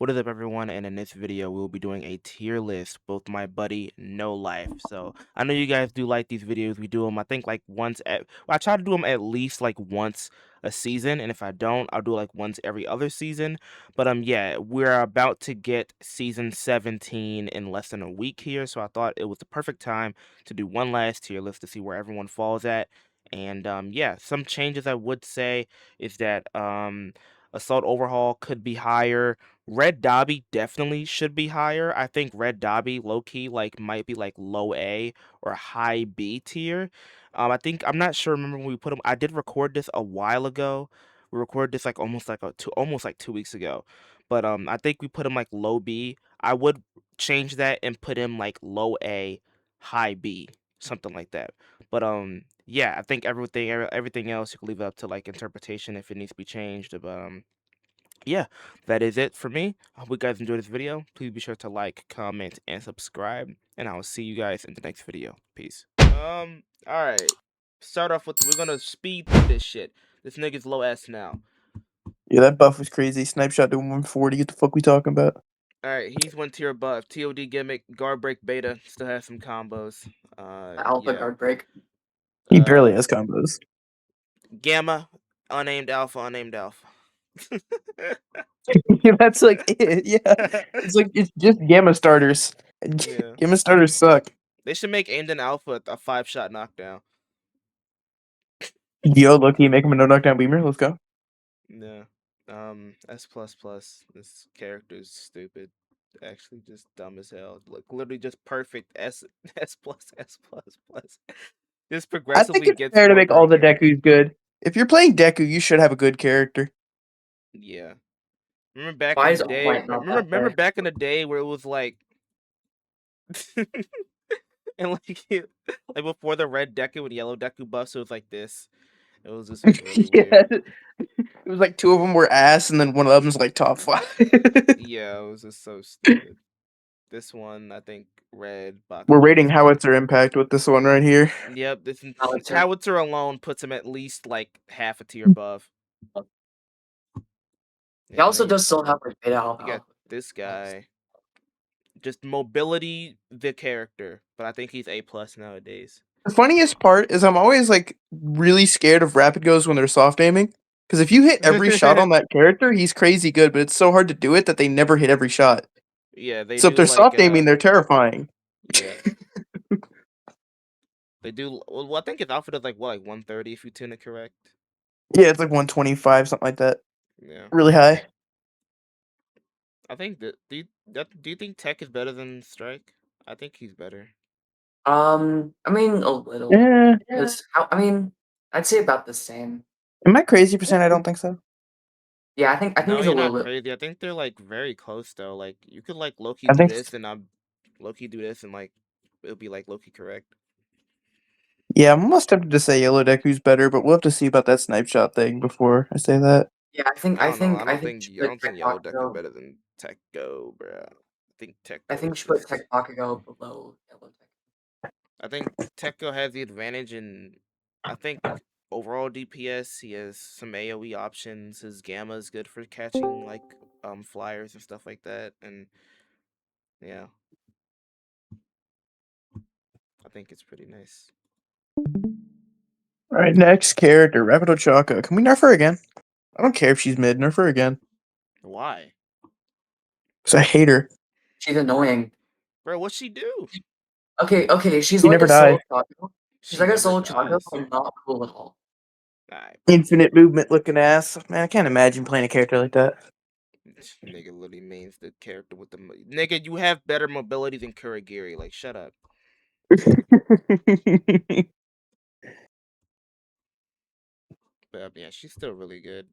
What is up, everyone? And in this video, we will be doing a tier list, both my buddy No Life. So I know you guys do like these videos. We do them, I think, like once at. Well, I try to do them at least like once a season, and if I don't, I'll do like once every other season. But yeah, we're about to get season 17 in less than a week here, so I thought it was the perfect time to do one last tier list to see where everyone falls at. And yeah, some changes I would say is that Assault Overhaul could be higher. Red Dabi definitely should be higher. I think Red Dabi low key like might be like low A or high B tier. I think I'm not sure. Remember when we put him? I did record this a while ago. We recorded this like almost like 2 weeks ago. But I think we put him like low B. I would change that and put him like low A, high B, something like that. But yeah, I think everything else you can leave it up to like interpretation if it needs to be changed. But yeah, that is it for me. I hope you guys enjoyed this video. Please be sure to like, comment, and subscribe. And I will see you guys in the next video. Peace. Alright. Start off with, we're gonna speed through this shit. This nigga's low S now. Yeah, that buff was crazy. Snipe shot doing 140. What the fuck we talking about? Alright, he's one tier above. TOD gimmick, guard break beta, still has some combos. Alpha Yeah. guard break. He barely has combos. Gamma, unnamed alpha, unnamed alpha. Yeah, that's like it. Yeah, it's just gamma starters. Yeah. Gamma starters suck. They should make aimed in alpha a 5-shot knockdown. Yo, Loki, make him a no knockdown beamer. Let's go. Yeah. S plus plus. This character is stupid. Actually, just dumb as hell. Like literally just perfect S S plus S plus plus. Just I think progressively it's gets fair to more make all the broken. Dekus good. If you're playing Deku, you should have a good character. Yeah. Remember back Why in is the day? All Might not Remember that fair? back in the day where it was like, and like before the red Deku and yellow Deku buffs, it was like this. It was just really Yeah, weird. it was like two of them were ass, and then one of them's like top 5. Yeah, it was just so stupid. This one, I think red We're bakugo rating is better. howitzer impact with this one right here. Yep, this Howitzer. howitzer alone puts him at least like half a tier above. He Yeah, also then does still have like beta alpha. you got this guy. Just mobility, the character, but I think he's A plus nowadays. The funniest part is I'm always like really scared of rapid goes when they're soft aiming. Because if you hit every shot on that character, he's crazy good, but it's so hard to do it that they never hit every shot. Yeah, they So if do they're like soft aiming, they're terrifying. yeah. They do well, I think his outfit is like what, like 130 if you tune it correct. Yeah, it's like 125, something like that. Yeah. Really high. I think that do you think Tech is better than Strike? I think he's better. I mean a little. Yeah. I mean, I'd say about the same. Am I crazy for saying I don't think so? Yeah, I think No, he's a you're little not bit. crazy. I think they're like very close though. Like you could like Loki I do think. this and I'm Loki do this and like it'll be like Loki correct. Yeah, I'm almost tempted to say Yellow Deku's better, but we'll have to see about that snipe shot thing before I say that. Yeah, I think I don't know. you should I put don't think Tech Yellow Deku Bakugo. better than Tech Go, bro. I think Tech I Go think you is should put just. Tech Bakugo below Yellow Tech. I think Tech Go has the advantage in. I think overall DPS. He has some AOE options. His Gamma is good for catching like flyers and stuff like that. And yeah, I think it's pretty nice. Alright, next character, Rapido Chaka. Can we nerf her again? I don't care if she's mid, nerf her again. Why? Because I hate her. She's annoying. Bro, what'd she do? Okay, she's She like never a solo dies. Chaco. She's She like a never solo Chaco, dies. but not cool at all. Alright. Infinite movement looking ass. Man, I can't imagine playing a character like that. Nigga literally means the character with the nigga. You have better mobility than Kuragiri. Like, shut up. But yeah, she's still really good.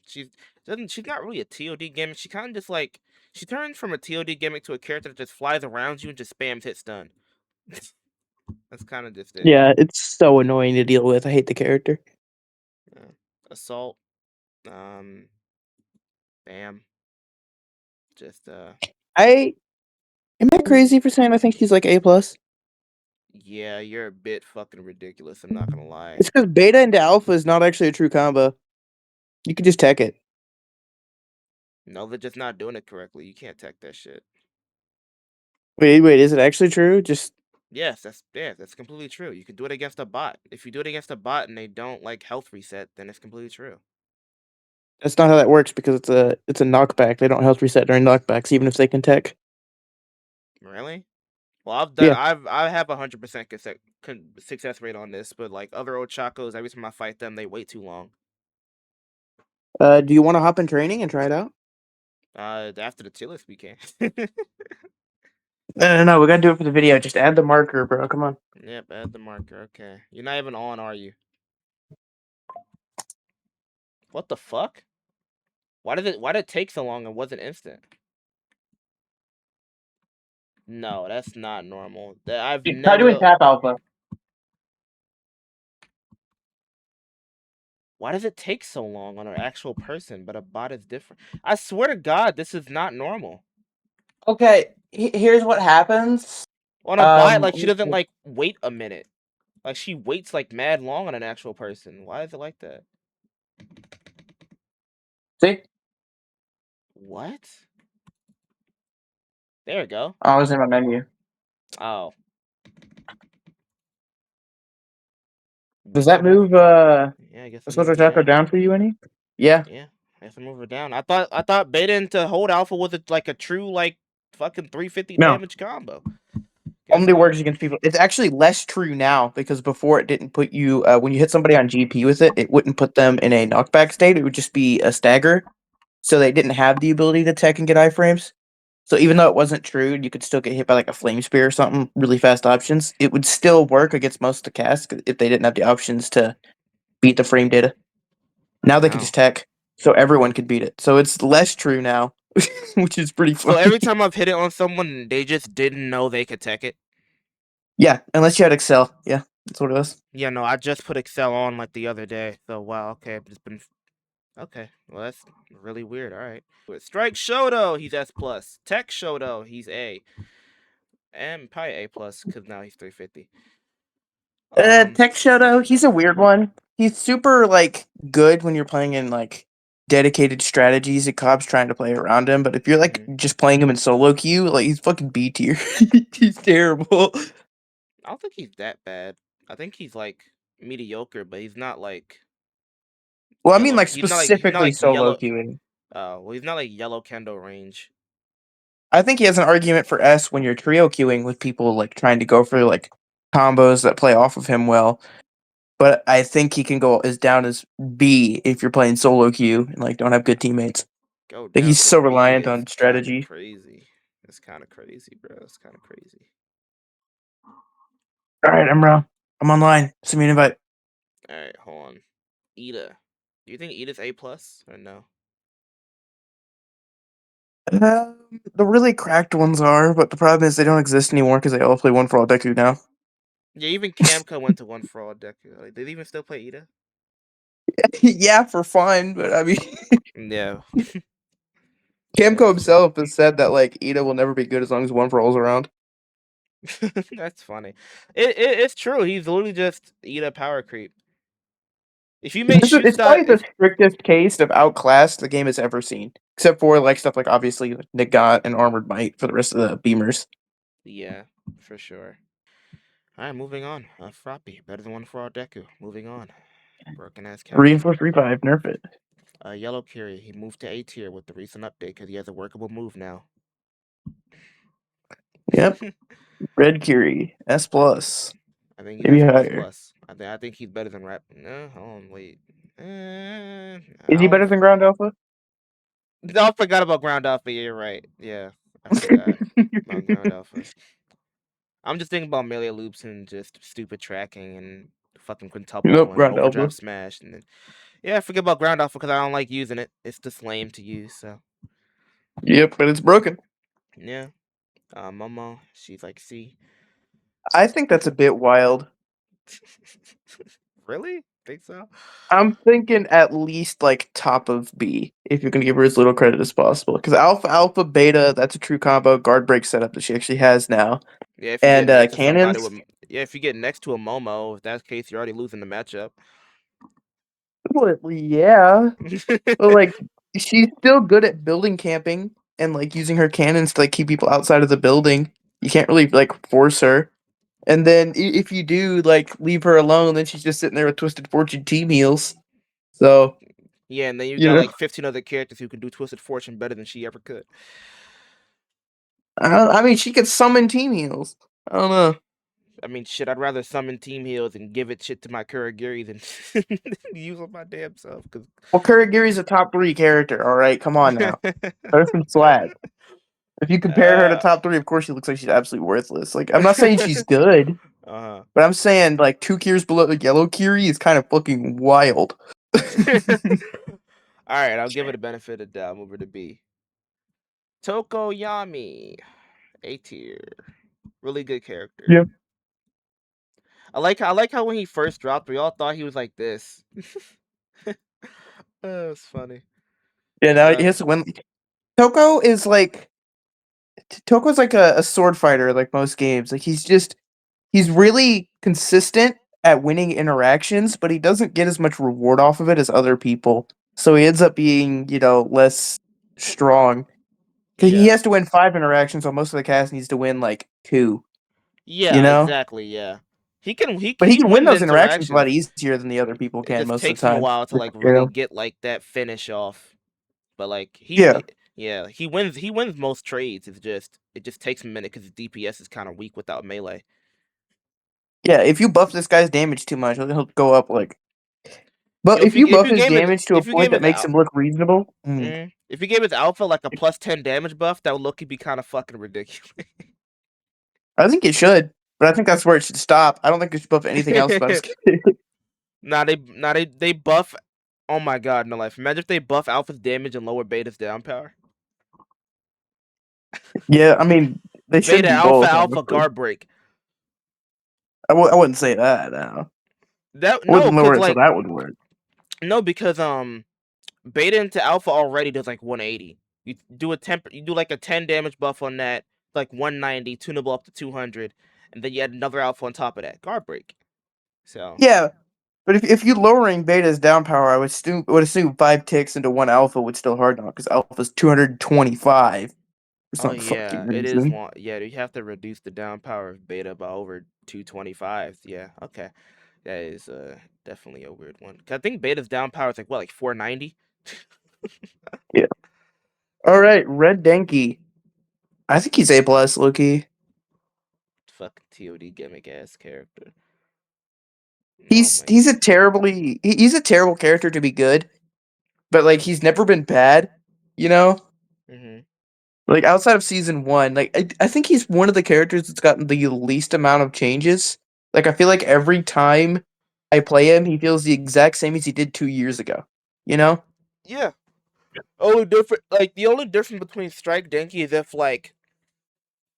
She's not really a TOD gimmick. She kind of just like she turns from a TOD gimmick to a character that just flies around you and just spams hit stun. That's kind of just it. Yeah, it's so annoying to deal with. I hate the character. Yeah. Assault. Bam. Just Am I crazy for saying I think she's like A plus? yeah, you're a bit fucking ridiculous. I'm not gonna lie. It's because beta into alpha is not actually a true combo. You can just tech it. No, they're just not doing it correctly. You can't tech that shit. Wait, is it actually true? Just Yes, that's completely true. You can do it against a bot. If you do it against a bot and they don't like health reset, then it's completely true. that's not how that works because it's a knockback. They don't health reset during knockbacks, even if they can tech. Really? Well, I've done. Yeah. I have 100% success rate on this, but like other Ochakos, every time I fight them, they wait too long. Do you want to hop in training and try it out? After the tier list, we can. No. We gotta do it for the video. Just add the marker, bro. Come on. Yep, add the marker. Okay, you're not even on, are you? What the fuck? Why did it take so long and wasn't instant? No, that's not normal. I've Try doing never. tap alpha. Why does it take so long on an actual person, but a bot is different? I swear to God, this is not normal. Okay, here's what happens. On a bot, like she doesn't like wait a minute. Like she waits like mad long on an actual person. Why is it like that? See? What? There we go. Oh, I was in my menu. Oh. Does that move Yeah, I guess I Switch move her Taco down. down for you any? Yeah. Yeah, I guess I move her down. I thought beta into hold alpha was like a true like fucking 350 No. damage combo. Guess Only not. works against people. It's actually less true now because before it didn't put you when you hit somebody on GP with it, it wouldn't put them in a knockback state. It would just be a stagger. So they didn't have the ability to tech and get iframes. So even though it wasn't true, you could still get hit by like a flame spear or something, really fast options. It would still work against most of the casts if they didn't have the options to beat the frame data. Now they can Wow. just tech, so everyone can beat it. So it's less true now, which is pretty So funny. every time I've hit it on someone, they just didn't know they could tech it. Yeah, unless you had Excel. Yeah, that's what it was. Yeah, no, I just put Excel on like the other day. So wow, okay, it's been okay. Well, that's really weird. All right. Strike Shoto, he's S plus. Tech Shoto, he's A. And probably A plus because now he's 350. Tech Shoto, he's a weird one. He's super like good when you're playing in like dedicated strategies and cops trying to play around him. But if you're like just playing him in solo queue, like he's fucking B tier. He's terrible. I don't think he's that bad. I think he's like mediocre, but he's not like Well, I mean yellow. like He's not specifically like solo yellow. queuing. Well, he's not like yellow Kendo range. I think he has an argument for S when you're trio queuing with people like trying to go for like combos that play off of him well. But I think he can go as down as B if you're playing solo queue and like don't have good teammates. Go Like down he's to so B reliant is on kind of strategy. crazy. It's kind of crazy, bro. It's kind of crazy. All right, I'm online. Send me an invite. All right, hold on. Ida. Do you think Ida's A plus or no? The really cracked ones are, but the problem is they don't exist anymore because they all play one for all deku now. Yeah, even Camco went to one for all deku. Like, did they even still play Ida? Yeah, for fun, but I mean, Yeah. Camco That's himself has said that like Ida will never be good as long as one for all's around. that's funny. It's true. He's literally just Ida power creep. If you make shoot It's style, probably the strictest case of outclassed the game has ever seen, except for like stuff like obviously like Nagat and Armored Might for the rest of the Beamers. yeah, for sure. All right, moving on. Froppy, better than one for all deku. Moving on. Broken ass character. Reinforced revive, nerf it. Yellow Curie, he moved to A tier with the recent update because he has a workable move now. Yep. Red Curie, S plus, I think he's maybe S plus higher. plus. I think he's better than Rap. No, hold on, wait. I Is he don't. better than Ground Alpha? No, I forgot about Ground Alpha. Yeah, you're right. Yeah, I forgot about Ground Alpha. I'm just thinking about melee loops and just stupid tracking and fucking quintuple Nope, and Ground overdrive Alpha. smash and then yeah, I forget about Ground Alpha because I don't like using it. It's just lame to use. So Yep, but it's broken. yeah, Momo, she's like C. I think that's a bit wild. Really? Think so? I'm thinking at least like top of B if you're gonna give her as little credit as possible. Because Alpha Beta, that's a true combo guard break setup that she actually has now. Yeah, if you get And next to somebody cannons, with yeah, if you get next to a Momo, if that's the case, you're already losing the matchup. well, yeah, but like she's still good at building camping and like using her cannons to like keep people outside of the building. You can't really like force her. And then if you do like leave her alone, then she's just sitting there with Twisted Fortune team heals. So Yeah, and then you you got know, like 15 other characters who can do Twisted Fortune better than she ever could. I mean, she could summon team heals. I don't know. I mean, shit, I'd rather summon team heals and give it shit to my Kuragiri than use on my damn self. Cause Well, Kuragiri's a top 3 character. All right, come on now. There's some swag. If you compare her to uh, top 3, of course she looks like she's absolutely worthless. Like I'm not saying she's good, uh-huh. but I'm saying like 2 tiers below the yellow Kiri is kind of fucking wild. All right, I'll give it a benefit of doubt. Move her to B. Tokoyami, A tier, really good character. Yeah. I like how when he first dropped, we all thought he was like this. It's funny. Yeah, now he Uh, has to win. Toko is like Toko's like a sword fighter, like most games. Like he's really consistent at winning interactions, but he doesn't get as much reward off of it as other people. So he ends up being, less strong. 'Cause he yeah, has to win 5 interactions, while most of the cast needs to win like 2. You yeah, know, exactly, yeah. He can he but he he can win wins those interactions a lot interactions. easier than the other people It can just most of takes the him a time. while to like You really know? get like that finish off. But like Yeah, yeah, he wins most trades. It just takes him a minute because his DPS is kind of weak without melee. yeah. If you buff this guy's damage too much, he'll go up like. But Yo, if you if buff you his gave it damage to a if you point gave that his makes him look reasonable, if you gave his alpha like a +10 damage buff, that would look be kind of fucking ridiculous. I think it should. But I think that's where it should stop. I don't think it should buff anything else about his character. They buff. Oh my god, no life. Imagine if they buff alpha's damage and lower beta's down power. Yeah, I mean they should Beta do alpha both. alpha Honestly, guard break. I wouldn't say that. No, That I no, wouldn't lower cause it so like that would work. no, because beta into alpha already does like 180. You do like a 10 damage buff on that, like 190, tunable up to 200, and then you add another alpha on top of that. Guard break. So Yeah, but if you lowering beta's down power, I would assume 5 ticks into one alpha would still hard knock because alpha's 225 for oh some fucking yeah, it is reason. long. Yeah, you have to reduce the down power of beta by over 225. Yeah, okay. That is definitely a weird one. 'Cause I think beta's down power is like what, like 490? Yeah. All right, Red Denki. I think he's A plus, Loki. Fucking TOD gimmick ass character. Oh He's my. he's a terribly he's a terrible character to be good, but like he's never been bad. You know, Mhm. like outside of season 1, like I think he's one of the characters that's gotten the least amount of changes. Like I feel like every time I play him, he feels the exact same as he did 2 years ago. You know? Yeah. The only difference between Strike Denki is if like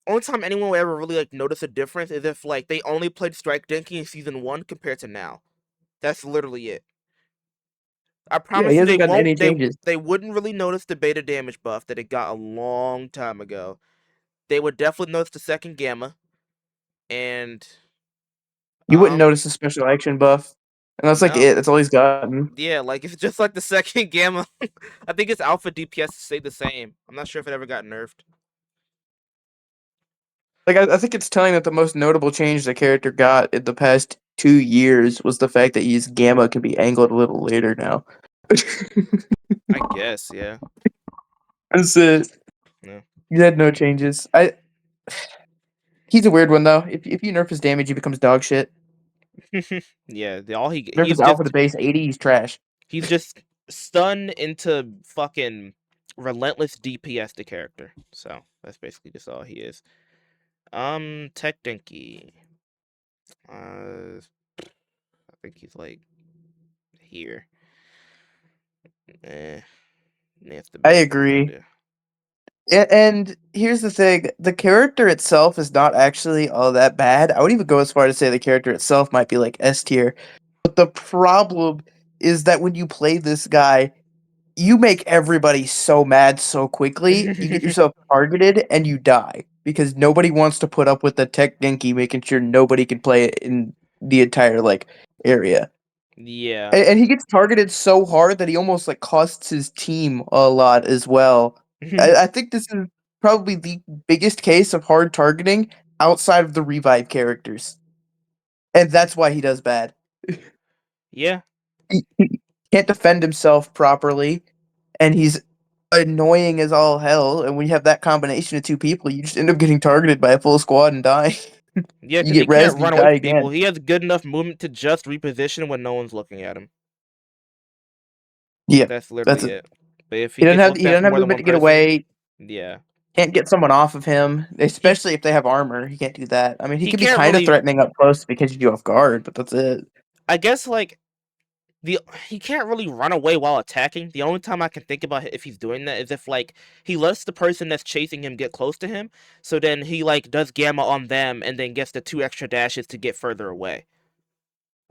only time anyone will ever really like notice a difference is if like they only played Strike Denki in season 1 compared to now. That's literally it. I Yeah, promise he you they hasn't gotten any won't changes. they wouldn't really notice the beta damage buff that it got a long time ago. They would definitely notice the second gamma and You wouldn't um notice the special action buff, and that's like it. no. That's all he's gotten. Yeah, like it's just like the second gamma. I think its alpha DPS stayed the same. I'm not sure if it ever got nerfed. Like I think it's telling that the most notable change the character got in the past 2 years was the fact that his gamma can be angled a little later now. I guess, yeah. That's it. Yeah. He had no changes. He's a weird one though. If you nerf his damage, he becomes dog shit. Yeah, all Nerf his alpha to base 80, he's trash. he's just stunned into fucking relentless DPS the character. So that's basically just all he is. Tech Denki. I think he's like here. Eh, that's the I benefit of doubt agree. there. And here's the thing: the character itself is not actually all that bad. I would even go as far to say the character itself might be like S tier. But the problem is that when you play this guy, you make everybody so mad so quickly. You get yourself targeted and you die because nobody wants to put up with the tech Genki making sure nobody can play it in the entire like area. Yeah. And he gets targeted so hard that he almost like costs his team a lot as well. I think this is probably the biggest case of hard targeting outside of the revive characters, and that's why he does bad. Yeah. He can't defend himself properly, and he's annoying as all hell. And when you have that combination of two people, you just end up getting targeted by a full squad and die. Yeah, You because he get can't rezzed, you run away die from people. again. He has good enough movement to just reposition when no one's looking at him. Yeah, That's that's literally it. it. But if he gets looked He at doesn't from have more than movement one to get person, away. yeah. Can't get someone off of him, He especially if they have armor. He can't do that. I mean, he he could be can't kind of really threatening up close because you off guard, but that's it. I guess like the he can't really run away while attacking. The only time I can think about if he's doing that is if like he lets the person that's chasing him get close to him, so then he like does gamma on them and then gets the 2 extra dashes to get further away.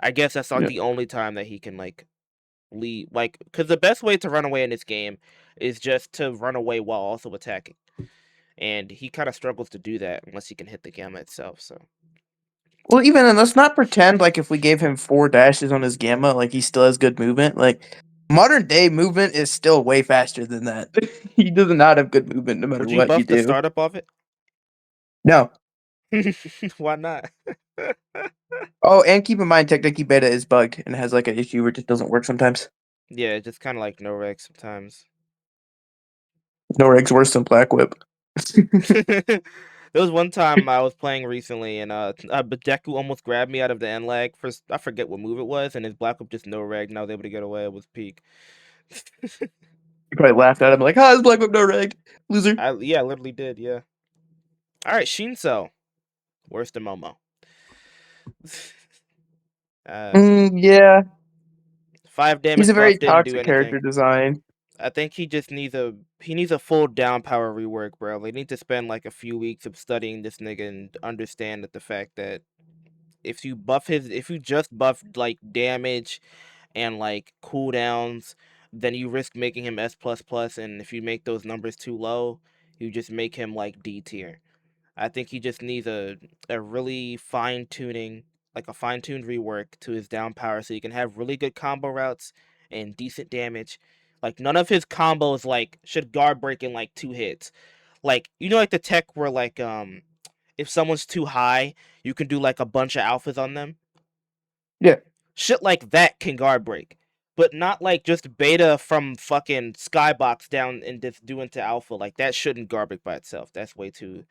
I guess that's like Yeah. the only time that he can like leave, like, because the best way to run away in this game is just to run away while also attacking, and he kind of struggles to do that unless he can hit the gamma itself. So Well, even then, let's not pretend like if we gave him 4 dashes on his gamma, like he still has good movement. Like modern day movement is still way faster than that. He does not have good movement no matter would you what you buff the do. startup of it? No. Why not? Oh, and keep in mind, Technique Beta is bugged and has like an issue where it just doesn't work sometimes. Yeah, just kind of like no reg sometimes. No reg's worse than Black Whip. There was one time I was playing recently, and Deku almost grabbed me out of the end lag. First, I forget what move it was, and his black whip just no reg, and I was able to get away. It was peak. You probably laughed at him like, "Ah, it's Black Whip no reg, loser." I literally did. Yeah. All right, Shinso, worse than Momo. uh, Yeah, 5 damage he's a very buff didn't do toxic anything. character design. I think he just needs a full down power rework, bro. They need to spend like a few weeks of studying this nigga and understand that the fact that if you just buff like damage and like cooldowns, then you risk making him S plus plus, and if you make those numbers too low, you just make him like D tier. I think he just needs a really a fine tuned rework to his down power, so he can have really good combo routes and decent damage. Like none of his combos like should guard break in like 2 hits. Like like the tech where like if someone's too high, you can do like a bunch of alphas on them. Yeah. Shit like that can guard break, but not like just beta from fucking skybox down and just do into alpha. Like that shouldn't guard break by itself. That's way too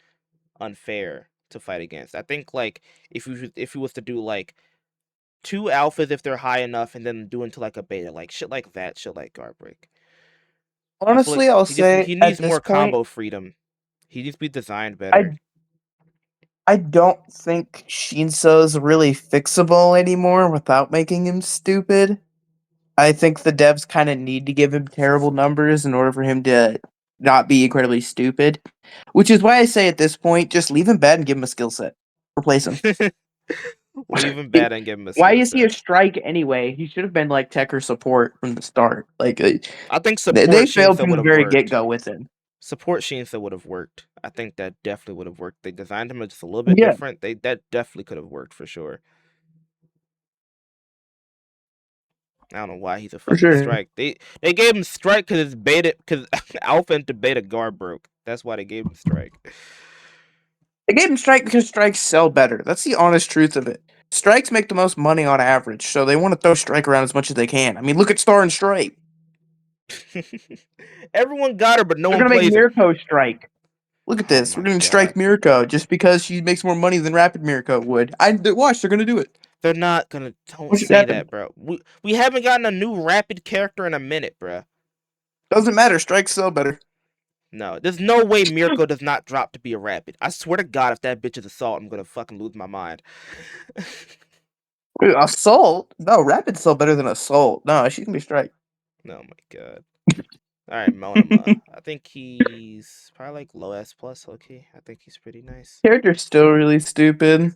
unfair to fight against. I think like if you was to do like 2 alphas if they're high enough, and then do into like a beta, like shit like that, shit like guard break. I feel like Honestly, I'll say he at needs this more point, combo freedom. He needs to be designed better. I I don't think Shinso's really fixable anymore without making him stupid. I think the devs kind of need to give him terrible numbers in order for him to not be incredibly stupid. Which is why I say at this point, just leave him bad and give him a skill set. Replace him. Leave him bad and give him a Why skill is he a set. strike anyway? He should have been like tech or support from the start. Like I think they support failed Shinsa from would the have very get worked. go with him. Support Shinsa would have worked. I think that definitely would have worked. They designed him just a little bit Yeah, different. That definitely could have worked for sure. I don't know why he's a for fucking sure. strike. They gave him strike because it's beta because alpha into beta guard broke. That's why they gave him strike. They gave him strike because strikes sell better. That's the honest truth of it. Strikes make the most money on average, so they want to throw strike around as much as they can. I mean, look at Star and Stripe. Everyone got her, but no They're one gonna make plays her. Mirko strike. Look at Oh this. We're my gonna strike god. Mirko just because she makes more money than Rapid Mirko would. Watch. They're gonna do it. They're not gonna. Don't Watch it say happen. that, bro. We haven't gotten a new rapid character in a minute, bro. Doesn't matter. Strikes sell better. No, there's no way Mirko does not drop to be a rapid. I swear to God, if that bitch is assault, I'm gonna fucking lose my mind. Assault? No, Rapid sell better than Assault. No, she's gonna be strike. Oh my god. All right, Monoma. I think he's probably like low S plus. Okay, I think he's pretty nice. Character's still really stupid.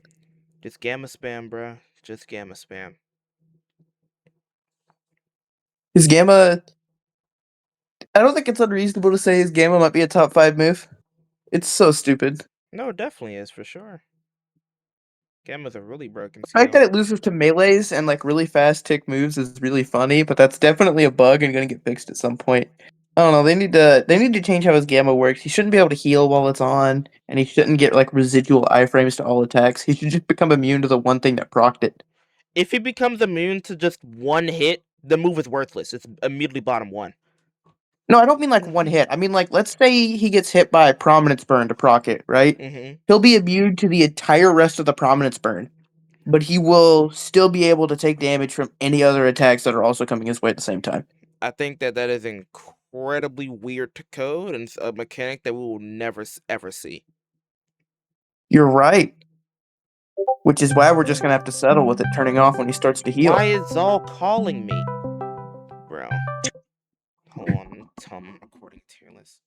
Just gamma spam, bro. Just gamma spam. His Gamma. I don't think it's unreasonable to say his Gamma might be a top 5 move. It's so stupid. No, it definitely is for sure. Gamma's a really broken The fact skill. that it loses to melees and like really fast tick moves is really funny, but that's definitely a bug and gonna get fixed at some point. I don't know. They need to change how his gamma works. He shouldn't be able to heal while it's on, and he shouldn't get like residual iframes to all attacks. He should just become immune to the one thing that procced it. If he becomes immune to just one hit, the move is worthless. It's immediately bottom one. No, I don't mean like one hit. I mean like let's say he gets hit by a prominence burn to proc it, right? Mm-hmm. He'll be immune to the entire rest of the prominence burn, but he will still be able to take damage from any other attacks that are also coming his way at the same time. I think that is incredibly weird to code and a mechanic that we will never ever see. You're right. Which is why we're just gonna have to settle with it turning off when he starts to heal. Why is Zal calling me, bro? Hold on, according to tier list.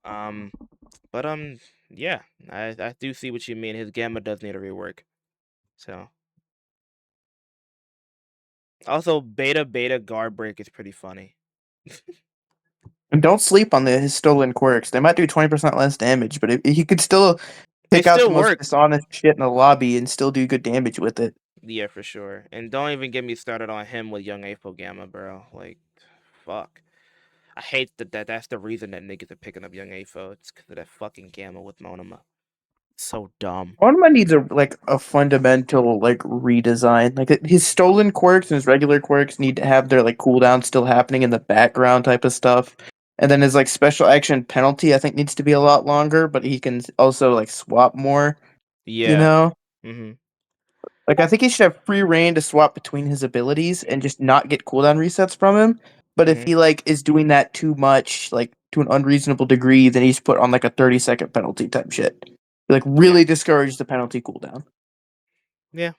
um, but yeah, I do see what you mean. His gamma does need a rework. So also beta guard break is pretty funny. And don't sleep on his stolen quirks. They might do 20% less damage, but he could still They pick out the still most work. dishonest shit in the lobby and still do good damage with it. Yeah, for sure. And don't even get me started on him with young Apo Gamma, bro. Like, fuck. I hate that's the reason that niggas are picking up young Apo. It's because of that fucking Gamma with Monoma. So dumb. Onma needs a fundamental like redesign. Like his stolen quirks and his regular quirks need to have their like cooldown still happening in the background type of stuff. And then his like special action penalty I think needs to be a lot longer, but he can also like swap more, you Yeah. know? Mm-hmm. Like I think he should have free reign to swap between his abilities and just not get cooldown resets from him. But if Mm-hmm. he like is doing that too much, like to an unreasonable degree, then he's put on like a 30-second penalty type shit. Like Yeah. really discourage the penalty cooldown. Yeah.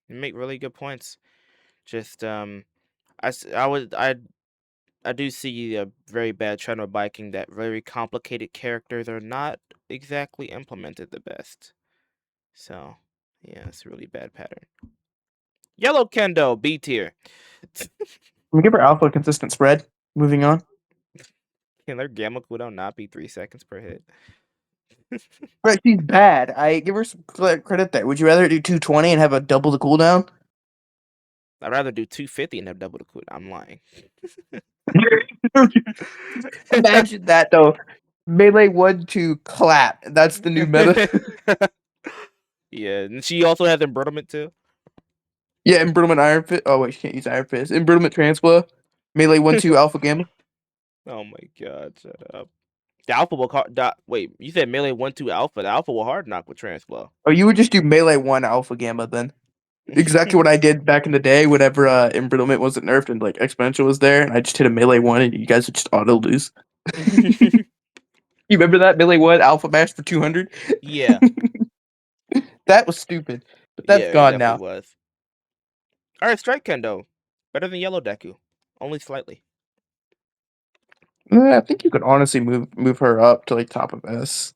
You make really good points. Just I do see a very bad trend of biking that very complicated characters are not exactly implemented the best. So yeah, it's a really bad pattern. Yellow Kendo, B tier. We give her alpha a consistent spread. Moving on. Can their gamma cooldown not be 3 seconds per hit? Right, she's bad. I give her some credit there. Would you rather do 220 and have a double the cooldown? I'd rather do 250 and have double the cooldown. I'm lying. Imagine that though. Melee 1-2 clap. That's the new meta. Yeah, and she also has embrittlement too. Yeah, Embrittlement Iron Fist. Oh wait, she can't use Iron Fist. Embrittlement Transpla. Melee 1-2 Alpha Gamma. Oh my god, shut up. The alpha will wait, you said melee 1-2 alpha. The alpha will hard knock with transflow. Oh, you would just do Melee 1 Alpha Gamma then. Exactly what I did back in the day whenever Embrittlement wasn't nerfed and like Exponential was there, and I just hit a Melee 1 and you guys would just auto lose. You remember that? Melee 1 Alpha Mash for 200? Yeah, That was stupid. But that's yeah, it gone definitely now. was. Alright, Strike Kendo. Better than Yellow Deku. Only slightly. I think you could honestly move her up to like top of S.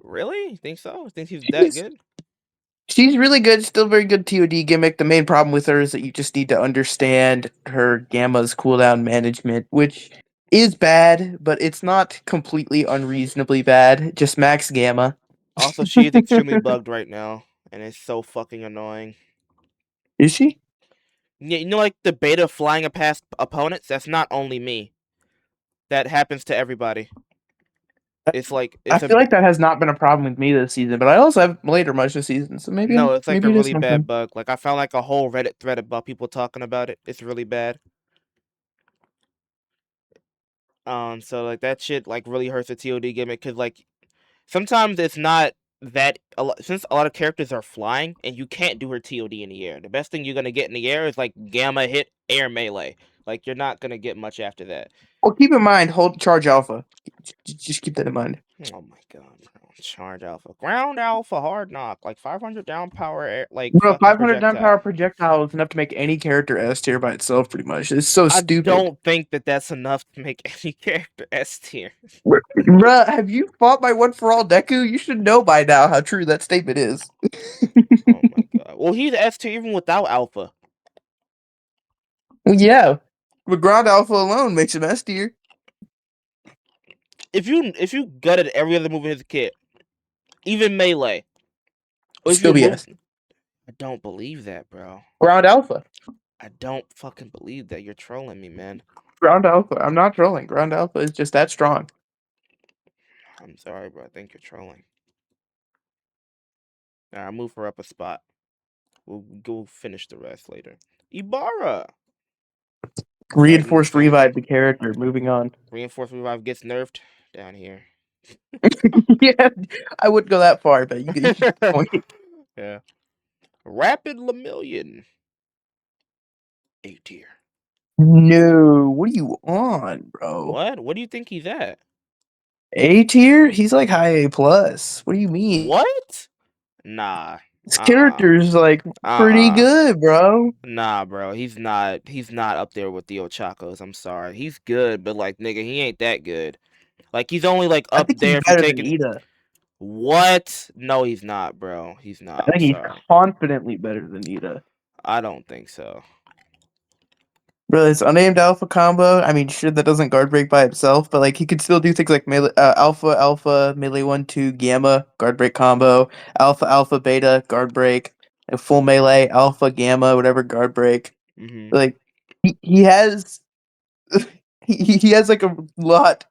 Really? You think so? Think he's that She's, good? she's really good, still very good TOD gimmick. The main problem with her is that you just need to understand her gamma's cooldown management, which is bad, but it's not completely unreasonably bad. Just max gamma. Also, she is extremely bugged right now, and it's so fucking annoying. Is she? Yeah, you know, like the beta flying past opponents? That's not only me. That happens to everybody. It's like, I feel like that has not been a problem with me this season, but I also have later much this season, so no, it's like a maybe it is really bad something. bug. Like, I found like a whole Reddit thread about people talking about it. It's really bad. So like that shit like really hurts the TOD gimmick because like sometimes it's not that since a lot of characters are flying and you can't do her TOD in the air. The best thing you're gonna get in the air is like gamma hit air melee. Like you're not gonna get much after that. Well, keep in mind, hold charge alpha. Just keep that in mind. Oh my god, bro. Charge alpha, ground alpha, hard knock, like 500 down power, air, like Bro, fucking 500 down power projectile. projectile is enough to make any character S tier by itself, pretty much. It's so I stupid. don't think that that's enough to make any character S tier. Bruh, have you fought my one for all Deku? You should know by now how true that statement is. Oh my god. Well, he's S tier even without alpha. Well, yeah, but ground alpha alone makes him S tier. if you gutted every other move in his kit, even melee, or if you Still be move, S. I don't believe that, bro. Ground Alpha. I don't fucking believe that. You're trolling me, man. Ground Alpha. I'm not trolling. Ground Alpha is just that strong. I'm sorry, bro. I think you're trolling. I'll move her up a spot. We'll go finish the rest later. Ibarra. Alright, Reinforced revive the character. Moving on. Reinforced revive gets nerfed down here. Yeah, I wouldn't go that far, but you get the point. Yeah. Rapid Lemillion. A tier. No, what are you on, bro? What? What do you think he's at? A tier? He's like high A plus. What do you mean? What? Nah. This Uh-uh. character's like pretty Uh-uh. good, bro. Nah, bro. He's not up there with the Ochakos. I'm sorry. He's good, but like nigga, he ain't that good. Like he's only like I up think he's there if you better take than it. Ida. What? No, he's not, bro. He's not. I I'm think he's sorry. confidently better than Ida. I don't think so. Bro, it's unnamed alpha combo. I mean, sure, that doesn't guard break by itself, but like he could still do things like melee, alpha, alpha, melee 1, 2, gamma, guard break combo, alpha, alpha, beta, guard break, and full melee, alpha, gamma, whatever, guard break. Mm-hmm. Like he has he has like a lot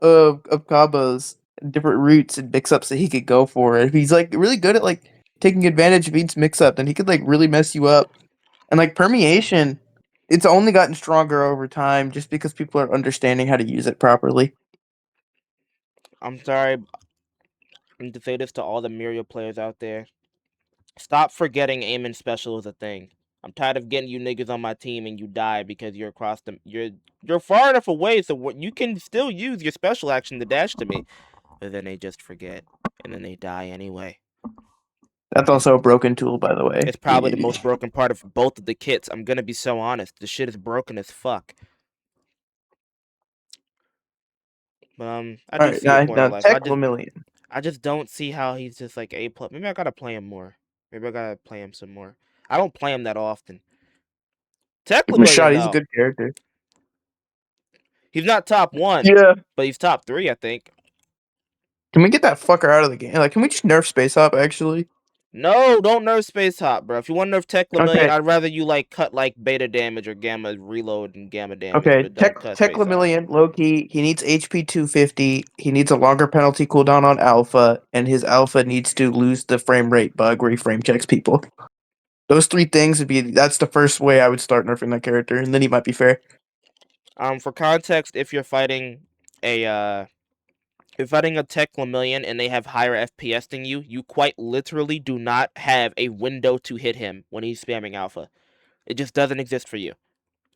of combos, and different routes and mix-ups that he could go for. If he's like really good at like taking advantage of each mix-up, then he could like really mess you up. And like permeation, it's only gotten stronger over time just because people are understanding how to use it properly. I'm sorry. I need to say this to all the Mirio players out there. Stop forgetting aiming special is a thing. I'm tired of getting you niggas on my team and you die because you're across the you're far enough away so what you can still use your special action to dash to me, but then they just forget and then they die anyway. That's And also a broken tool, by the way. it's probably the most broken part of both of the kits. I'm gonna be so honest. The shit is broken as fuck. But I All do right, see your point now in life. Tech Lemillion. I just don't see how he's just like A plus. Maybe I gotta play him more. Maybe I gotta play him some more. I don't play him that often. Tech Give him a Lemillion shot. He's a though. good character. He's not top 1, Yeah. but he's top 3, I think. Can we get that fucker out of the game? Like, can we just nerf Space Hop, actually? No, don't nerf Space Hop, bro. If you want to nerf Tech Lemillion, Okay, I'd rather you like cut like beta damage or gamma reload and gamma damage, okay. but don't cut Tech Space Hop. Lemillion, low key, he needs HP 250. He needs a longer penalty cooldown on Alpha, and his Alpha needs to lose the frame rate bug where he frame checks people. Those three things would be that's the first way I would start nerfing that character, and then he might be fair. For context, if you're fighting a Tech Lemillion and they have higher FPS than you, you quite literally do not have a window to hit him when he's spamming Alpha. It just doesn't exist for you.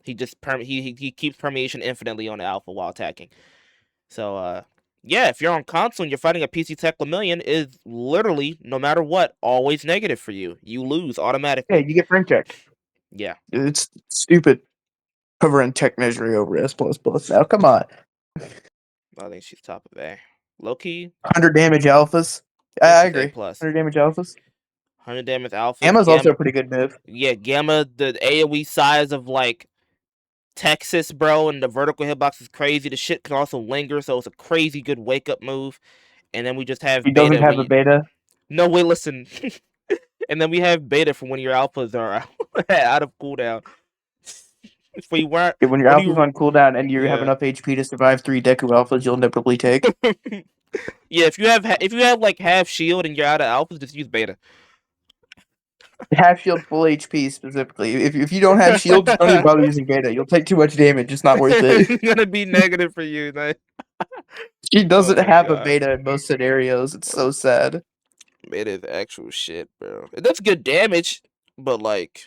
He just he keeps permeation infinitely on Alpha while attacking. So yeah, if you're on console and you're fighting a PC Tech Lemillion, is literally no matter what always negative for you. You lose Yeah, automatically. you get frame checked. Yeah, It's stupid. Covering tech measure over S plus plus. Now, come on. I think she's top of A. Low key, 100 damage alphas. I think I she's A agree. plus. 100 damage alphas. 100 damage alphas. Gamma's also Gamma, a pretty good move. yeah, Gamma. The AOE size of like Texas, bro, and the vertical hitbox is crazy. The shit can also linger, so it's a crazy good wake up move. And then we just have He doesn't beta have when a you. beta. No, wait, listen. And then we have beta for when your alphas are out of cooldown. For you weren't. When your When alpha's you. on cooldown and you have Yeah. enough HP to survive 3 Deku alphas, you'll inevitably take. Yeah, if you have like half shield and you're out of alphas, just use beta. Half shield, full HP specifically. If you don't have shield, just don't even bother using beta. You'll take too much damage. It's not worth it. It's gonna be negative for you, man. She Oh doesn't my have a god. beta in most scenarios. It's so sad. Beta is actual shit, bro. It does good damage, but like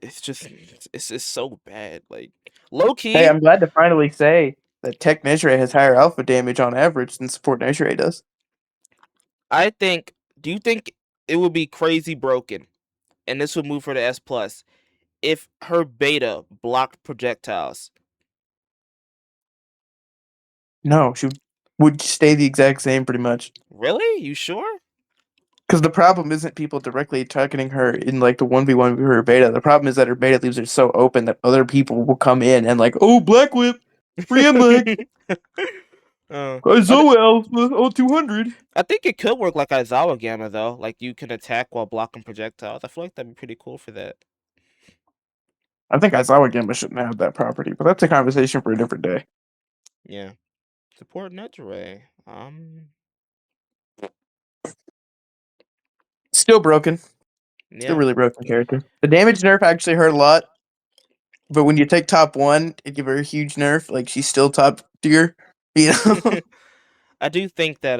it's just it's so bad. Like low Hey, key, I'm glad to finally say that Tech Measure has higher alpha damage on average than Support Measure does. I think do you think it would be crazy broken and this would move her to S plus if her beta blocked projectiles? No, she would stay the exact same pretty much. Really? You sure? Because the problem isn't people directly targeting her in like the 1v1 with her beta. The problem is that her beta leaves her so open that other people will come in and like, oh, Black Whip, free Emma. Aizawa Alpha 200. I think it could work like Aizawa Gamma though. Like you can attack while blocking projectiles. I feel like that'd be pretty cool for that. I think Aizawa Gamma shouldn't have that property, but that's a conversation for a different day. Yeah. Support Netray. Still broken. Still Yeah. really broken character. The damage nerf actually hurt a lot, but when you take top one and give her a huge nerf, like she's still top tier. You know? I do think that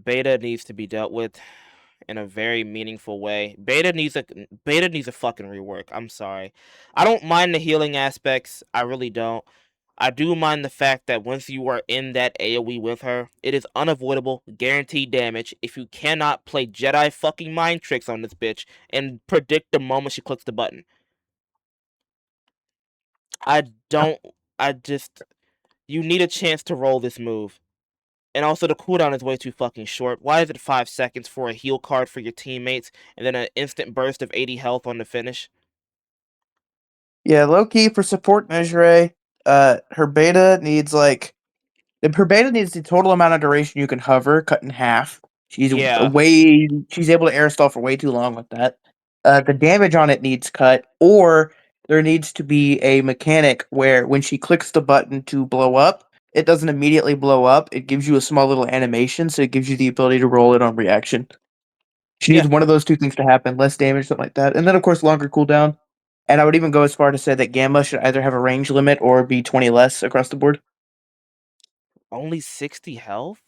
Beta needs to be dealt with in a very meaningful way. Beta needs a fucking rework. I'm sorry. I don't mind the healing aspects. I really don't. I do mind the fact that once you are in that AoE with her, it is unavoidable, guaranteed damage if you cannot play Jedi fucking mind tricks on this bitch and predict the moment she clicks the button. I don't. I just. You need a chance to roll this move. And also, the cooldown is way too fucking short. Why is it 5 seconds for a heal card for your teammates and then an instant burst of 80 health on the finish? Yeah, low key for support Nejire, her beta needs her beta needs the total amount of duration you can hover cut in half. Yeah. She's able to air stall for way too long with that. The damage on it needs cut, or there needs to be a mechanic where when she clicks the button to blow up, it doesn't immediately blow up. It gives you a small little animation, so it gives you the ability to roll it on reaction. She Yeah. needs one of those two things to happen, less damage, something like that. And then of course longer cooldown. And I would even go as far to say that Gamma should either have a range limit or be 20 less across the board. Only 60 health?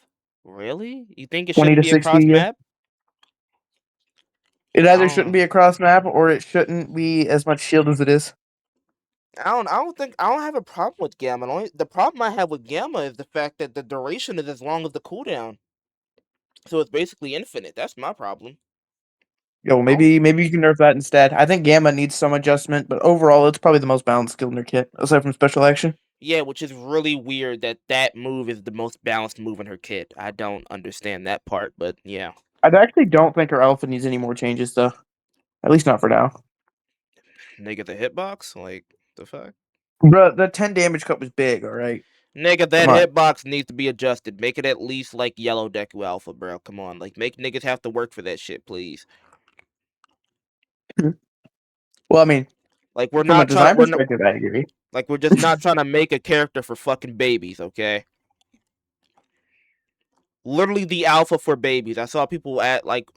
Really? You think it 20 shouldn't to be across 60, yeah. map? It I either shouldn't don't. be a cross map or it shouldn't be as much shield as it is. I don't have a problem with Gamma. The problem I have with Gamma is the fact that the duration is as long as the cooldown. So it's basically infinite. That's my problem. Yo, I don't, maybe you can nerf that instead. I think Gamma needs some adjustment, but overall it's probably the most balanced skill in their kit, aside from special action. yeah, which is really weird that that move is the most balanced move in her kit. I don't understand that part, but yeah. I actually don't think her alpha needs any more changes though. At least not for now. Nigga, the hitbox? Like, the fuck? Bro, the 10 damage cut was big, alright? Nigga, Come that on. hitbox needs to be adjusted. Make it at least like yellow Deku Alpha, bro. Come on. Like, make niggas have to work for that shit, please. Well, I mean, Like, we're from a not trying to, design perspective, I agree. like, we're just not trying to make a character for fucking babies, okay? Literally the alpha for babies. I saw people at like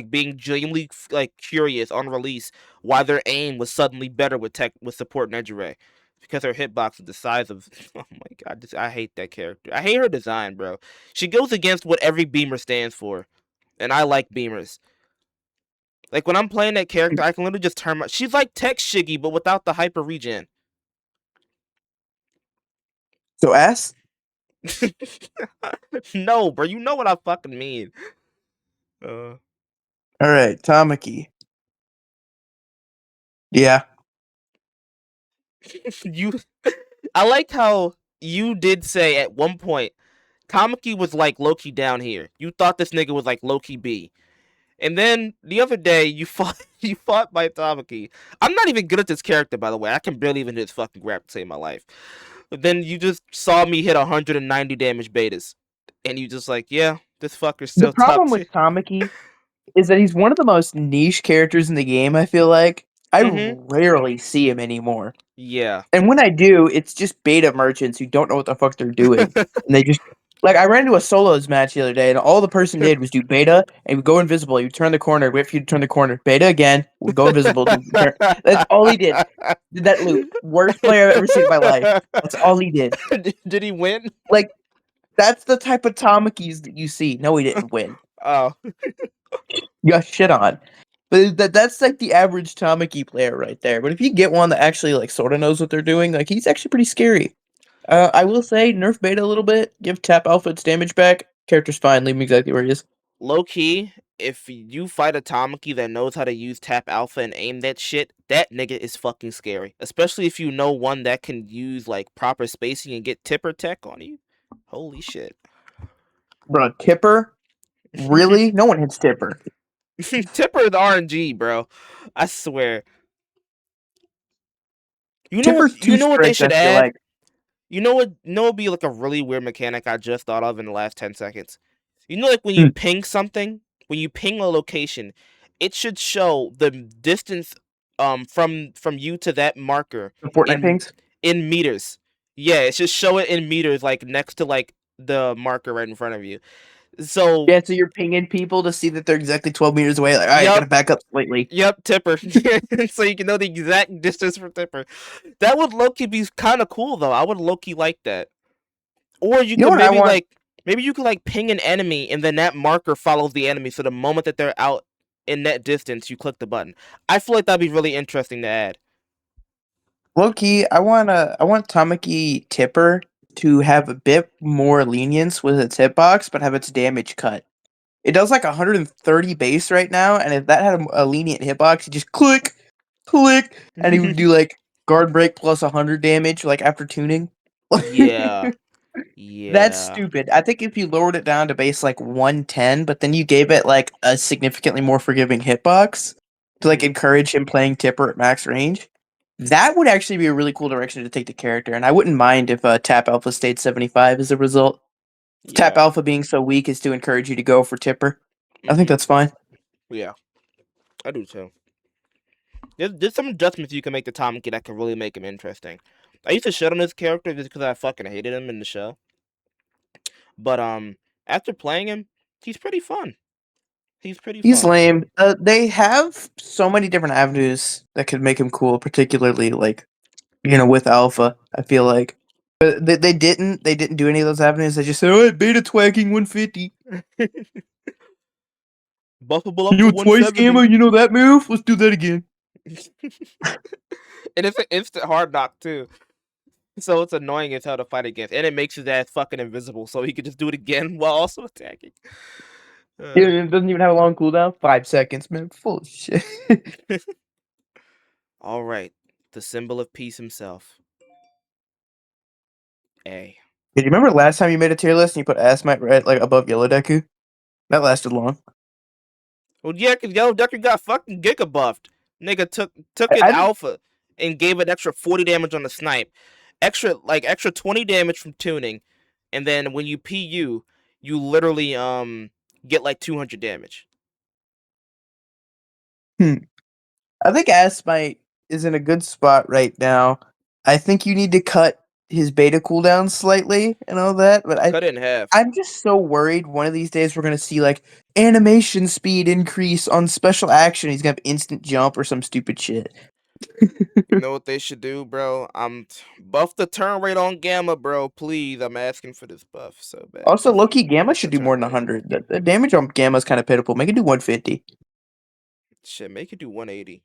being genuinely like curious on release why their aim was suddenly better with support Nejire. Because her hitbox is the size of oh my god, I hate that character. I hate her design, bro. She goes against what every beamer stands for. And I like beamers. Like when I'm playing that character, I can literally just turn my she's like Tech Shiggy, but without the hyper regen. So S? No, bro, you know what I fucking mean. Alright, Tamaki. Yeah. You I like how you did say at one point Tamaki was like Loki down here. You thought this nigga was like Loki B. And then the other day you fought you fought by Tamaki. I'm not even good at this character, by the way. I can barely even hit his fucking grab to save my life. But then you just saw me hit 190 damage betas. And you just like, yeah, this fucker's The still top problem tier. with Tamaki is that he's one of the most niche characters in the game, I feel like. I Mm-hmm. rarely see him anymore. Yeah. And when I do, it's just beta merchants who don't know what the fuck they're doing. And they just like I ran into a solos match the other day, and all the person did was do beta and would go invisible. You turn the corner, wait for you to turn the corner, beta again, would go invisible. That's all he did. Did that loop. Worst player I've ever seen in my life. That's all he did. Did he win? Like that's the type of Tamakis that you see. No, he didn't win. Oh. You got shit on. But that's like the average Tamaki player right there. But if you get one that actually like sort of knows what they're doing, like he's actually pretty scary. I will say nerf beta a little bit. Give Tap Alpha its damage back. Character's fine. Leave him exactly where he is. Low key, if you fight a Tamaki that knows how to use Tap Alpha and aim that shit, that nigga is fucking scary. Especially if you know one that can use like proper spacing and get tipper tech on you. Holy shit. Bro, Tipper? Really? No one hits Tipper. Tipper is RNG, bro. I swear. Tipper's You too know what they strict, I should feel add? like. You know what? You know what'd be like a really weird mechanic I just thought of in the last 10 seconds. You know, like when you Hmm. ping something, when you ping a location, it should show the distance from you to that marker The Fortnite in pings. meters. Yeah, it should show it in meters, like next to like the marker right in front of you. So, Yeah, so you're pinging people to see that they're exactly 12 meters away. Like, all right, yep, gotta back up slightly. yep, Tipper. So you can know the exact distance from Tipper. That would low key be kind of cool though. I would low key like that. Or you You know could what I want? maybe you could like ping an enemy and then that marker follows the enemy. So the moment that they're out in that distance, you click the button. I feel like that'd be really interesting to add. Low key, I want Tamaki Tipper to have a bit more lenience with its hitbox, but have its damage cut. It does like 130 base right now, and if that had a lenient hitbox, you just click, click, and he would do like guard break plus 100 damage, like after tuning. Yeah. That's Yeah. stupid. I think if you lowered it down to base like 110, but then you gave it like a significantly more forgiving hitbox to like Hmm. encourage him playing Tipper at max range, that would actually be a really cool direction to take the character. And I wouldn't mind if Tap Alpha stayed 75 as a result. Tap Yeah. Alpha being so weak is to encourage you to go for Tipper. I think Hmm. that's fine. Yeah. I do too. There's some adjustments you can make to Tomki that can really make him interesting. I used to shit on this character just because I fucking hated him in the show. But after playing him, he's pretty fun. He's pretty He's fun. lame. They have so many different avenues that could make him cool, particularly like with Alpha. I feel like, but they didn't do any of those avenues. They just said, "Oh, beta twagging 150. Buffable up You to know twice gamma. 170. You know that move? Let's do that again." And it's an instant hard knock too. So it's annoying as hell to fight against. And it makes his ass fucking invisible, so he could just do it again while also attacking. Uh, It doesn't even have a long cooldown. 5 seconds, man. Full of shit. Alright. The symbol of peace himself. A. Did you remember last time you made a tier list and you put Asmite right like above Yellow Deku? That lasted long. Well, yeah, because Yellow Decker got fucking giga buffed. Nigga took his I didn't. alpha and gave it extra 40 damage on the snipe. Extra 20 damage from tuning. And then when you PU, you literally get like 200 damage. Hmm. I think Asmite is in a good spot right now. I think you need to cut his beta cooldown slightly and all that, but Cut it in half. I'm just so worried one of these days we're gonna see like animation speed increase on special action. He's gonna have instant jump or some stupid shit. You know what they should do, bro? Buff the turn rate on Gamma, bro. Please, I'm asking for this buff so bad. Also, Loki Gamma Buff the should do more turn than rate. 100. The damage on Gamma is kind of pitiful. Make it do 150. Shit, make it do 180.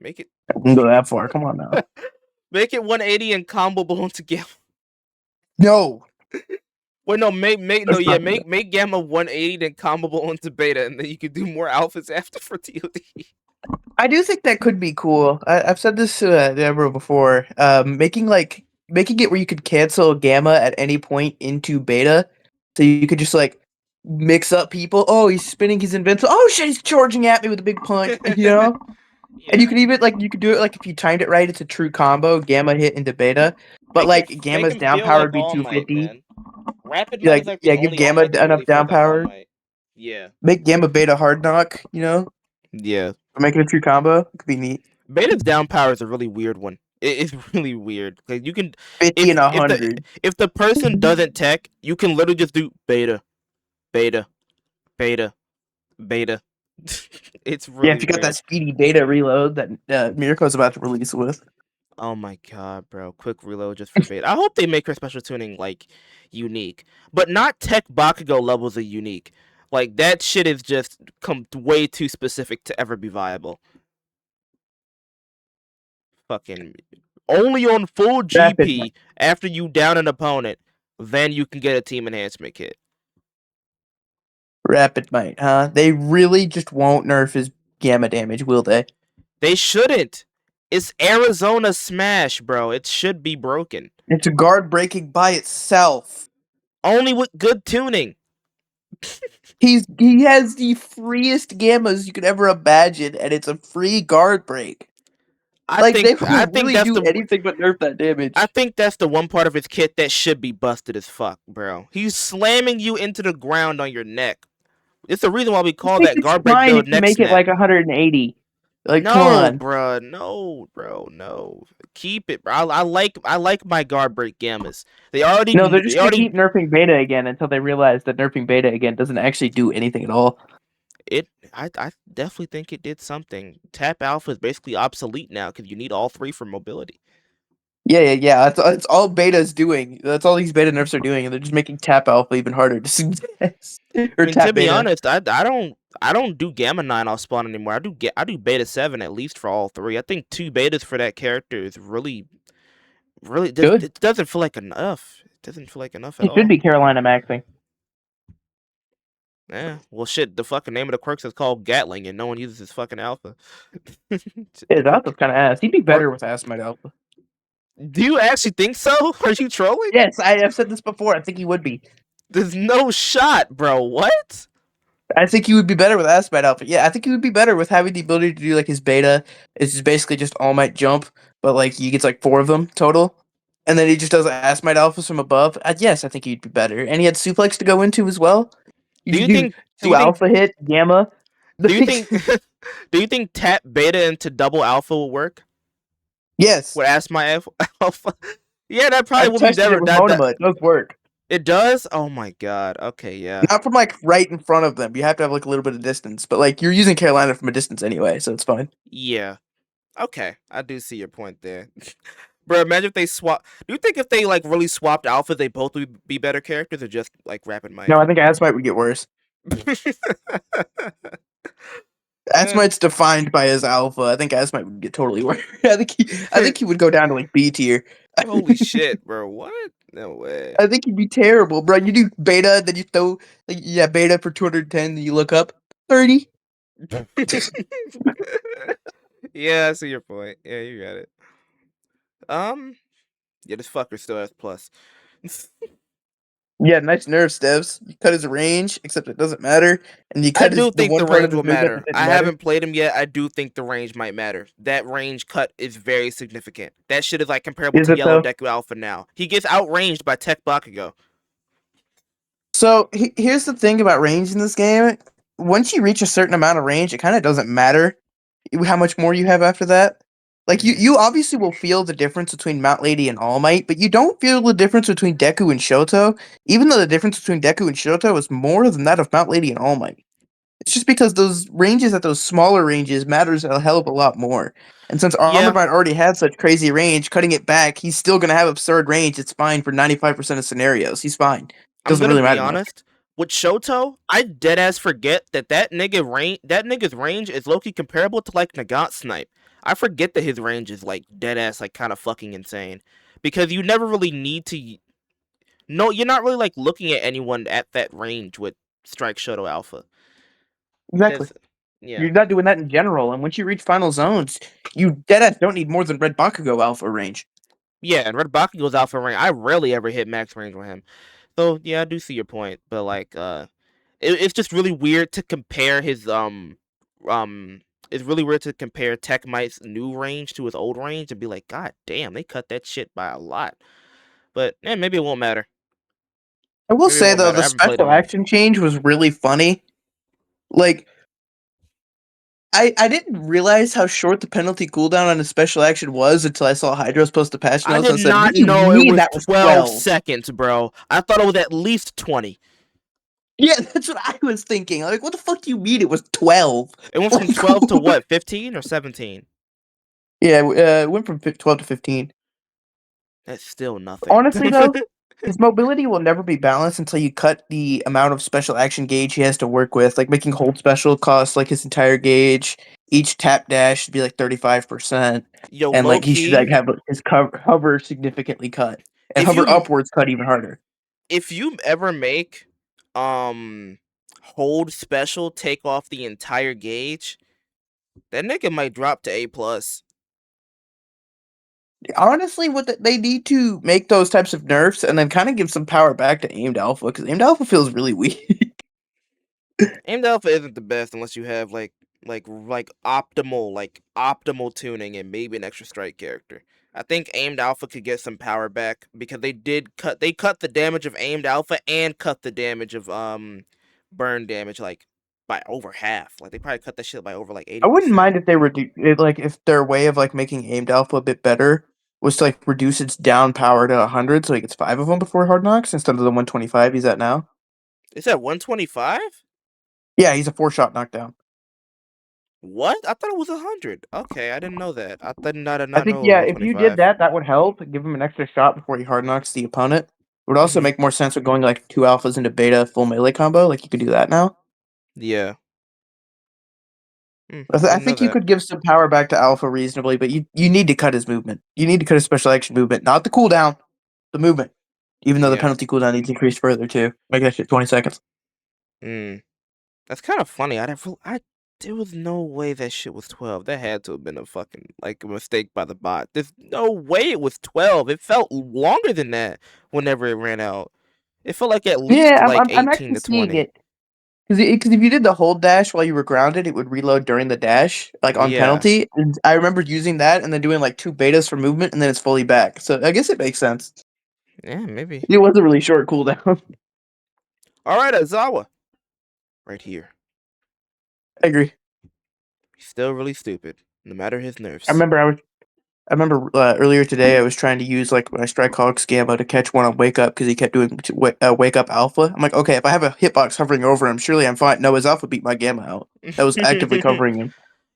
Make it I wouldn't go that far. Come on now. make it 180 and comboable into Gamma. No, Wait, no, make no, let's yeah, not do that. make Gamma 180 then comboable into Beta, and then you can do more alphas after for TOD. I do think that could be cool. I've said this to Deborah before. Making it where you could cancel Gamma at any point into Beta, so you could just like mix up people. Oh, he's spinning his invincible. Oh shit, he's charging at me with a big punch. And you Yeah, could even like you could do it like if you timed it right, it's a true combo. Gamma hit into Beta, but like make Gamma's him down feel power like would be All Might, 250. man. Rapid You Might is like like the yeah, give only All Gamma Might that really enough feels down like an All power. Might. Yeah, Make Gamma Beta hard knock. yeah. Or make it a true combo. It could be neat. Beta's down power is a really weird one. It's really weird because you can 50 and 100. if the person doesn't tech, you can literally just do Beta, Beta, Beta, Beta. It's Yeah, really if you got that weird. speedy beta reload that Mirko's about to release with. Oh my god, bro. Quick reload just for bait. I hope they make her special tuning like unique. But not tech Bakugo levels of unique. Like that shit is just way too specific to ever be viable. Fucking only on full Rapid Might. GP after you down an opponent, then you can get a team enhancement kit. Rapid Might, huh? They really just won't nerf his gamma damage, will they? They shouldn't. It's Arizona Smash, bro. It should be broken. It's a guard breaking by itself. Only with good tuning. He has the freest gammas you could ever imagine, and it's a free guard break. I Like they think will really that's do the anything but nerf that damage. I think that's the one part of his kit that should be busted as fuck, bro. He's slamming you into the ground on your neck. It's the reason why we Just call think that it's guard break fine build if you neck make it snap. like 180. Like, come No, on. bro, no, bro, no. Keep it, bro. I like my guard break gammas. No, they're just They gonna already keep nerfing beta again until they realize that nerfing beta again doesn't actually do anything at all. it. I definitely think it did something. Tap alpha is basically obsolete now because you need all three for mobility. Yeah. That's all beta is doing. That's all these beta nerfs are doing, and they're just making tap alpha even harder to suggest. I Or mean, to tap be beta. honest, I don't do gamma 9 off spawn anymore. I do beta 7 at least for all three. I think two betas for that character is really just Good. it doesn't feel like enough. It doesn't feel like enough at It should all. be Carolina maxing. Yeah. Well, shit. The fucking name of the quirks is called Gatling, and no one uses his fucking alpha. Yeah, The fuck? Alpha's kind of ass. He'd be Or better with Asmite Alpha. do you actually think so? Are you trolling? Yes, I've said this before. I think he would be. There's no shot, bro. What? I think he would be better with Asmite Alpha. Yeah, I think he would be better with having the ability to do like his beta. It's just basically just All Might jump, but like he gets like 4 of them total. And then he just does Asmite Alphas from above. Yes, I think he'd be better. And he had suplex to go into as well. You Do could you do think? Do 2 you think? alpha hit, gamma. Do you think? Do you think tap beta into double alpha will work? Yes. Would ask my alpha? Yeah, that probably I've will be tested better. it with Monoma. It does work. It does. Oh my god. Okay, yeah, Not from like right in front of them. You have to have like a little bit of distance. But like you're using Carolina from a distance anyway, so it's fine. yeah. Okay, I do see your point there. Bro, imagine if they swap. Do you think if they like really swapped alpha, they both would be better characters, or just like Rapid Might? No, I think Asmite would get worse. Eh, Asmite's defined by his alpha. I think Asmite would get totally worse. I think he would go down to like B tier. holy shit, bro! What? No way. I think he'd be terrible, bro. You do beta, then you throw like yeah, beta for 210, then you look up 30. Yeah, I see your point. Yeah, you got it. Um, yeah, this fucker still has plus. Yeah, nice nerve steps. You cut his range, except it doesn't matter, and you I cut do the think the one part of range his will movement that matter. didn't I matter. haven't played him yet. I do think the range might matter. That range cut is very significant. That shit is like comparable Is to it Yellow though? Deku Alpha now. He gets outranged by Tech Bakugo. So here's the thing about range in this game. Once you reach a certain amount of range, it kind of doesn't matter how much more you have after that. Like you obviously will feel the difference between Mount Lady and All Might, but you don't feel the difference between Deku and Shoto, even though the difference between Deku and Shoto is more than that of Mount Lady and All Might. It's just because those ranges at those smaller ranges matters a hell of a lot more. And since Armored Yeah, Might already had such crazy range, cutting it back, he's still gonna have absurd range. It's fine for 95% of scenarios. He's fine. I'm Doesn't gonna really be matter much. honest. With Shoto, I dead ass forget that that nigga's range is low key comparable to like Nagat Snipe. I forget that his range is like dead ass like kind of fucking insane because you never really need to. No, you're not really like looking at anyone at that range with Strike Shoto Alpha. Exactly. Cause yeah, You're not doing that in general. And once you reach final zones, you deadass don't need more than Red Bakugo alpha range. yeah, and Red Bakugo's Alpha range. I rarely ever hit max range with him. So yeah, I do see your point, but like it's just really weird to compare his um it's really weird to compare Tech Might's new range to his old range and be like, God damn, they cut that shit by a lot. But maybe it won't matter. I will Maybe it say won't though, matter. I the haven't played him special yet. action change was really funny. Like I didn't realize how short the penalty cooldown on a special action was until I saw Hydros post a patch I notes did and said, "What not do you know it mean was that was 12 12?" seconds, bro. I thought it was at least 20. Yeah, that's what I was thinking. Like, what the fuck do you mean it was 12? It went from Like, 12 to what, 15 or 17? yeah, it went from 12 to 15. That's still nothing. Honestly, though, his mobility will never be balanced until you cut the amount of special action gauge he has to work with. Like making hold special cost like his entire gauge. Each tap dash should be like 35%, Yo, and low like he should like key, have his hover significantly cut, and if hover you upwards cut even harder. if you ever make um hold special take off the entire gauge, that nigga might drop to A plus. Honestly, they need to make those types of nerfs and then kind of give some power back to aimed alpha because aimed alpha feels really weak. Aimed alpha isn't the best unless you have like like optimal tuning and maybe an extra strike character. I think aimed alpha could get some power back because they cut the damage of aimed alpha and cut the damage of burn damage like by over half. Like they probably cut that shit by over like I wouldn't 80%. mind if they like if their way of like making aimed alpha a bit better was to like reduce its down power to 100, so he gets 5 of them before hard knocks instead of the 125 he's at now. Is that 125? Yeah, he's a 4-shot knockdown. What? I thought it was 100. Okay, I didn't know that. I did I not think know it was yeah, if you did 125. that, that would help. Give him an extra shot before he hard knocks the opponent. It would also Mhm. make more sense with going like 2 alphas into beta full melee combo. Like you could do that now. Yeah. I I didn't know think you that. could give some power back to Alpha reasonably, but you need to cut his movement. You need to cut his special action movement, not the cooldown, the movement. Even though the Yeah. penalty cooldown needs increased further too. Make that shit 20 seconds. Mm. That's kind of funny. There was no way that shit was 12. That had to have been a fucking like a mistake by the bot. There's no way it was 12. It felt longer than that whenever it ran out. It felt like at least Yeah, like I'm 18 actually to seeing 20. it because if you did the hold dash while you were grounded, it would reload during the dash, like on Yeah. penalty. And I remember using that and then doing like 2 betas for movement, and then it's fully back. So I guess it makes sense. Yeah, maybe. It was a really short cooldown. All right, Aizawa. Right here. I agree. He's still really stupid, no matter his I nerfs. remember I remember earlier today I was trying to use like my Strike Hawk's Gamma to catch one on Wake Up because he kept doing Wake Up Alpha. I'm like, okay, if I have a hitbox hovering over him, surely I'm fine. No, his Alpha beat my Gamma out. That was actively covering him.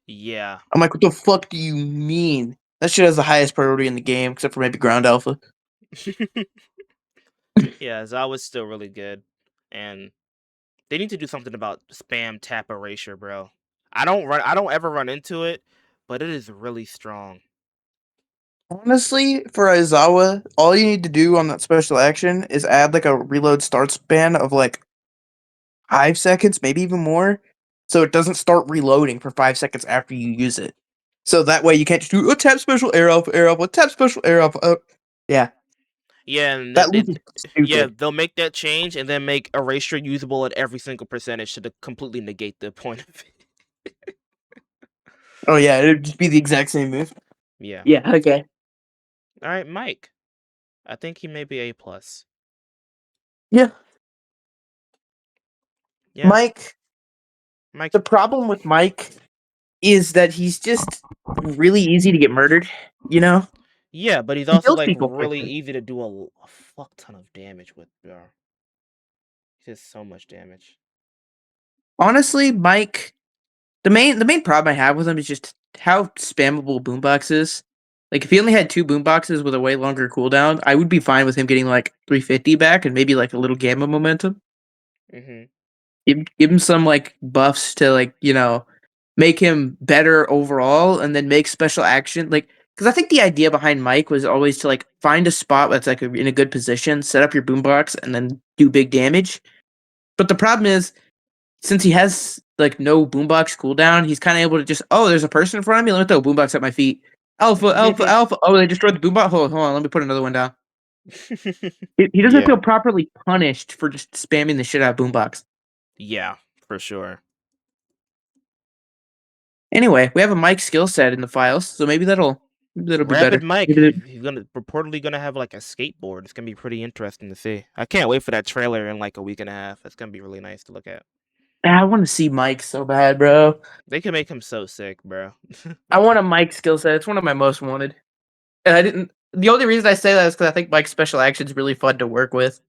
Yeah. I'm like, what the fuck do you mean? That shit has the highest priority in the game, except for maybe Ground Alpha. Yeah, Aizawa's still really good. And they need to do something about spam tap erasure, bro. I don't ever run into it, but it is really strong. Honestly, for Aizawa, all you need to do on that special action is add like a reload start span of like 5 seconds, maybe even more, so it doesn't start reloading for 5 seconds after you use it. So that way you can't just do tap special air alpha, tap special air alpha. Yeah, Yeah, and that loop is yeah, stupid. they'll make that change and then make erasure usable at every single percentage to completely negate the point of it. Oh yeah, it'd just be the exact same move. Yeah. Yeah, okay. All right, Mike. I think he may be A plus. Yeah, Yeah, Mike. Mike. The problem with Mike is that he's just really easy to get murdered. You know, Yeah, but he's he also kills like people really quickly. easy to do a fuck ton of damage with, bro. He does so much damage. Honestly, Mike. The main problem I have with him is just how spammable Boombox is. Like if he only had 2 boomboxes with a way longer cooldown, I would be fine with him getting like 350 back and maybe like a little gamma momentum. Mhm. Give him some like buffs to like, make him better overall and then make special action like because I think the idea behind Mike was always to like find a spot that's like in a good position, set up your boombox, and then do big damage. But the problem is since he has like no boombox cooldown, he's kind of able to just there's a person in front of me. Let me throw a boombox at my feet. Alpha, alpha, alpha. Oh, they destroyed the boombox. Hold on. Let me put another one down. He doesn't Yeah. feel properly punished for just spamming the shit out of boombox. Yeah, for sure. Anyway, we have a Mike skill set in the files, so maybe that'll be Rapid better. Mike. Maybe He's gonna reportedly gonna have like a skateboard. It's gonna be pretty interesting to see. I can't wait for that trailer in like a week and a half. It's gonna be really nice to look at. I want to see Mike so bad, bro. They can make him so sick, bro. I want a Mike skill set. It's one of my most wanted. And I didn't. The only reason I say that is because I think Mike's special action is really fun to work with.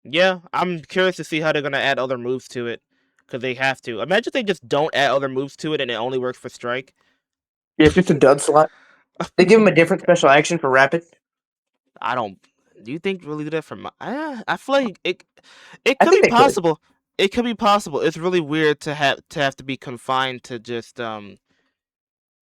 Yeah, I'm curious to see how they're gonna add other moves to it, because they have to. Imagine if they just don't add other moves to it and it only works for strike. Yeah, it's just a dud slot. They give him a different special action for rapid. I don't. Do you think really do that for my? I feel like it. It I could be think they could. possible. It could be possible. It's really weird to have to be confined to just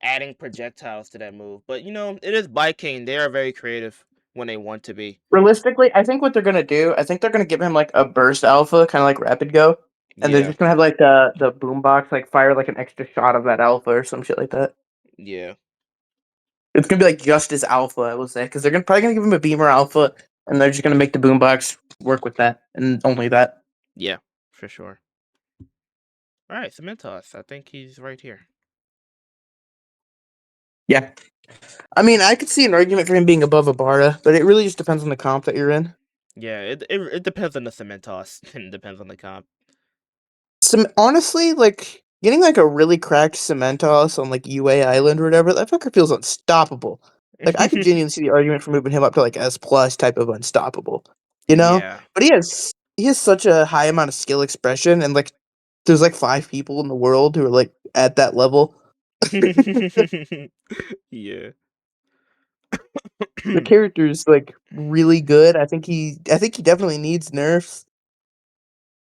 adding projectiles to that move. But it is Bikane. They are very creative when they want to be. Realistically, I think what they're gonna do, I think they're gonna give him like a burst alpha, kind of like rapid go, and they're Yeah, just gonna have like the boombox like fire like an extra shot of that alpha or some shit like that. yeah, It's gonna be like just as alpha, I will say, because they're probably gonna give him a beamer alpha, and they're just gonna make the boombox work with that and only that. yeah, for sure. All right, Cementos. I think he's right here. Yeah. I mean, I could see an argument for him being above Ibarra, but it really just depends on the comp that you're in. Yeah, it depends on the Cementos and it depends on the comp. Honestly, like getting like a really cracked Cementos on like UA Island or whatever, that fucker feels unstoppable. Like I could genuinely see the argument for moving him up to like S plus type of unstoppable, you know. Yeah. But he has such a high amount of skill expression, and like there's like 5 people in the world who are like at that level. Yeah. The character's like really good. I think he definitely needs nerfs,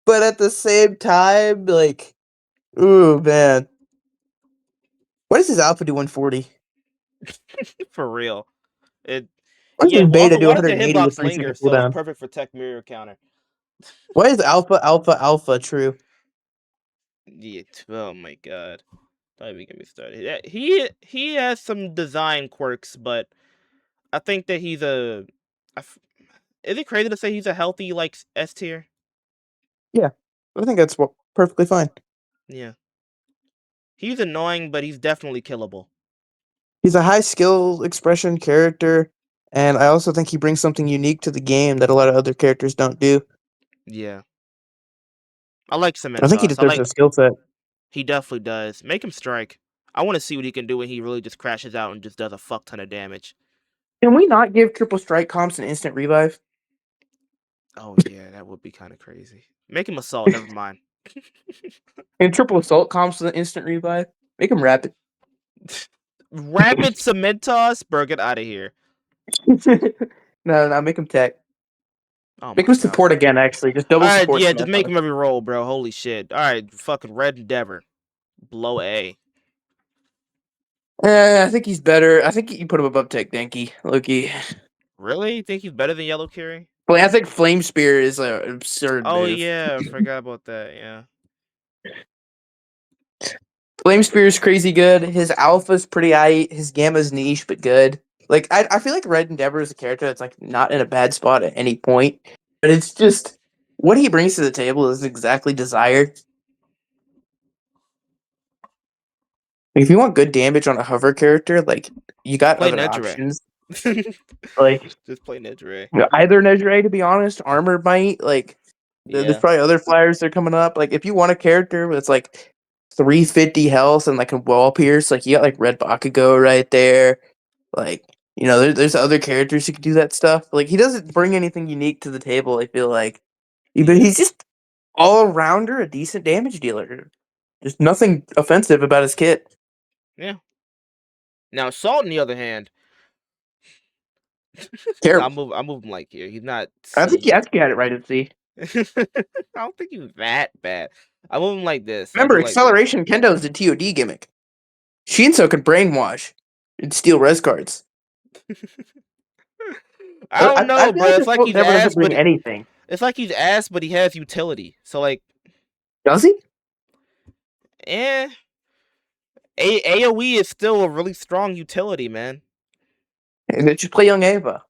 but at the same time, like, ooh man, what does his alpha do 140? For real. It What yeah, does well, beta also do why does it 180 with hitbox 3 second linger? So it's cooldown? perfect for tech mirror counter. Why is alpha true? Yeah, oh my god. Don't even get me started. Yeah, he has some design quirks, but I think that he's is it crazy to say he's a healthy like S tier? Yeah, I think that's perfectly fine. Yeah. He's annoying, but he's definitely killable. He's a high skill expression character, and I also think he brings something unique to the game that a lot of other characters don't do. Yeah. I like I think he Cementos. I deserves like a skill set. he definitely does. Make him strike. I want to see what he can do when he really just crashes out and just does a fuck ton of damage. Can we not give triple strike comps an instant revive? Oh yeah, that would be kind of crazy. Make him assault. Never mind. And triple assault comps an instant revive? Make him rapid. Rapid Cementos, bro, get out of here. No, make him tech. Oh Make my him god. support again. Actually, just All double right, support yeah, just make Cementos. him every roll, bro. Holy shit. All right, fucking Red Endeavor, blow A. I think he's better. I think you put him above Tech Denki, Loki. Really? You think he's better than Yellow Curie? Well, I think Flame Spear is an absurd Oh move. yeah, I forgot about that. Yeah. Flame Spear is crazy good. His alpha's pretty high. His gamma's niche but good. Like I feel like Red Endeavor is a character that's like not in a bad spot at any point, but it's just what he brings to the table is exactly desired. Like, if you want good damage on a hover character, like you got Play other Nejire. options. Like Just play Nejire. either Nejire, to be honest, Armor Might. Like there's Yeah. probably other flyers that are coming up. Like if you want a character that's like 350 health and like a wall pierce, like you got like Red Bakugo right there. Like there's other characters who can do that stuff. Like he doesn't bring anything unique to the table. I feel like, but Yeah. he's just all rounder, a decent damage dealer. Just nothing offensive about his kit. Yeah. Now Salt, on the other hand, Terrible. I'll move him like here. He's not I C. think you had it right at C. I don't think he's that bad. I move him like this. I Remember, do like this. acceleration Kendo is the TOD gimmick. Shinso can brainwash and steal res cards. I don't I know, feel bro. like It's this like quote he's never ass, doesn't but bring anything. it's like he's ass, but he has utility. So like, Does he? eh. AOE is still a really strong utility, man. And then just play Young Ava.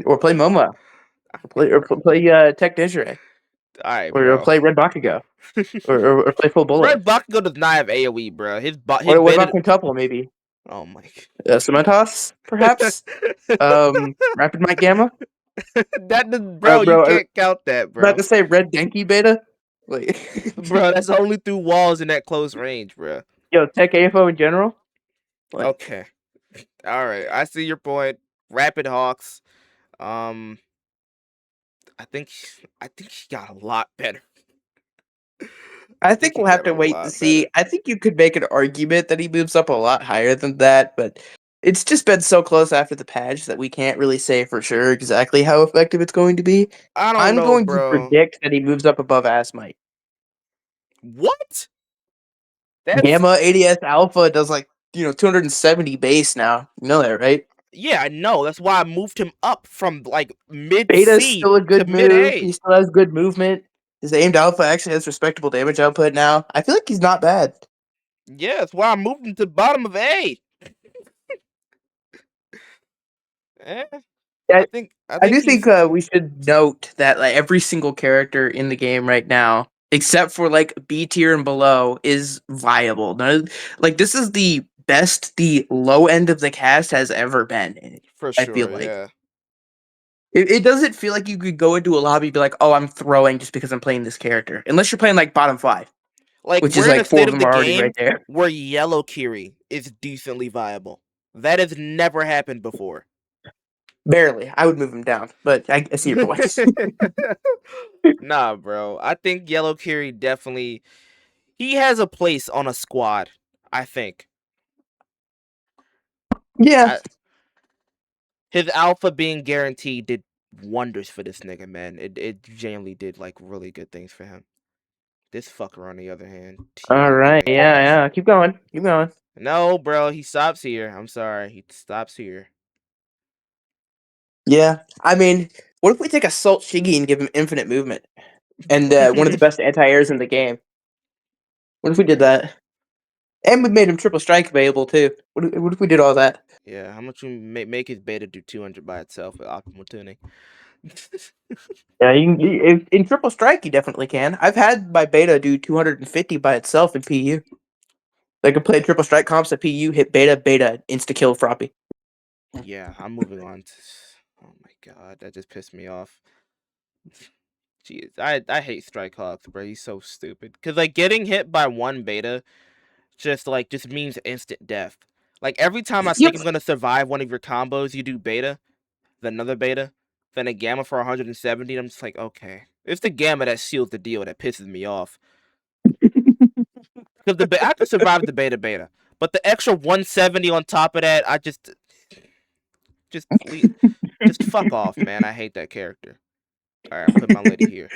Or play Moma. Or play Tech Desiree. All right, Or bro. play Red Bakugo. Or play Full Bullet. Red Bakugo does not have AOE, bro. His Or what beta. about Quintuple, maybe? Oh my. Cementos, perhaps? Rapid Might Gamma? That does, bro. You Bro, can't count that, about bro. to say Red Denki Beta? Like, Bro, that's only through walls in that close range, bro. yo, Tech AFO in general? Like, Okay. All right. I see your point. Rapid Hawks. Um, I think he got a lot better. I I think think he we'll have got to a wait to lot better. see. I think you could make an argument that he moves up a lot higher than that, but it's just been so close after the patch that we can't really say for sure exactly how effective it's going to be. I don't I'm know, going to bro. predict that he moves up above Asmite. What? That's Gamma ADS Alpha does like 270 base now. You know that, right? yeah, I know. That's why I moved him up from like mid Beta is C still a to good mid move. A. He still has good movement. His aimed alpha actually has respectable damage output now. I feel like he's not bad. Yeah, that's why I moved him to the bottom of A. Eh, I, I I think do think he's we should note that like every single character in the game right now except for like B tier and below, is viable. Like this is the best the low end of the cast has ever been. For I feel sure, like yeah. it doesn't feel like you could go into a lobby and be like, oh, I'm throwing just because I'm playing this character, unless you're playing like bottom 5, Like which is we're in a like 4 state of of them the are already game right there. where yellow Kiri is decently viable. That has never happened before. Barely, I would move him down, but I see your points. Nah, bro. I think yellow Kiri definitely he has a place on a squad, I think. Yeah, I, his alpha being guaranteed did wonders for this nigga, man. It genuinely did like really good things for him. This fucker, on the other hand, he all be right, giving gas. yeah, keep going, keep going. No, bro, he stops here. I'm sorry, he stops here. Yeah, I mean, what if we take Assault Shiggy and give him infinite movement and one of the best anti-airs in the game? What if we did Yeah, that? And we made him triple strike available too. What if we did all that? yeah. How much you make his beta do 200 by itself with optimal tuning? Yeah, in triple strike you definitely can. I've had my beta do 250 by itself in PU. Like I could play triple strike comps at PU, hit beta, insta kill Froppy. Yeah, I'm moving on. Oh my god, that just pissed me off. Jeez, I hate Strike Hawks, bro. He's so stupid. Cause like getting hit by one beta just means instant death. Like every time I think Yep. I'm gonna survive one of your combos, you do beta, then another beta, then a gamma for 170. I'm just like, okay, it's the gamma that seals the deal that pisses me off. Cause I can survive the beta, but the extra 170 on top of that, I just please, just fuck off, man. I hate that character. All right, I'm putting my lady here.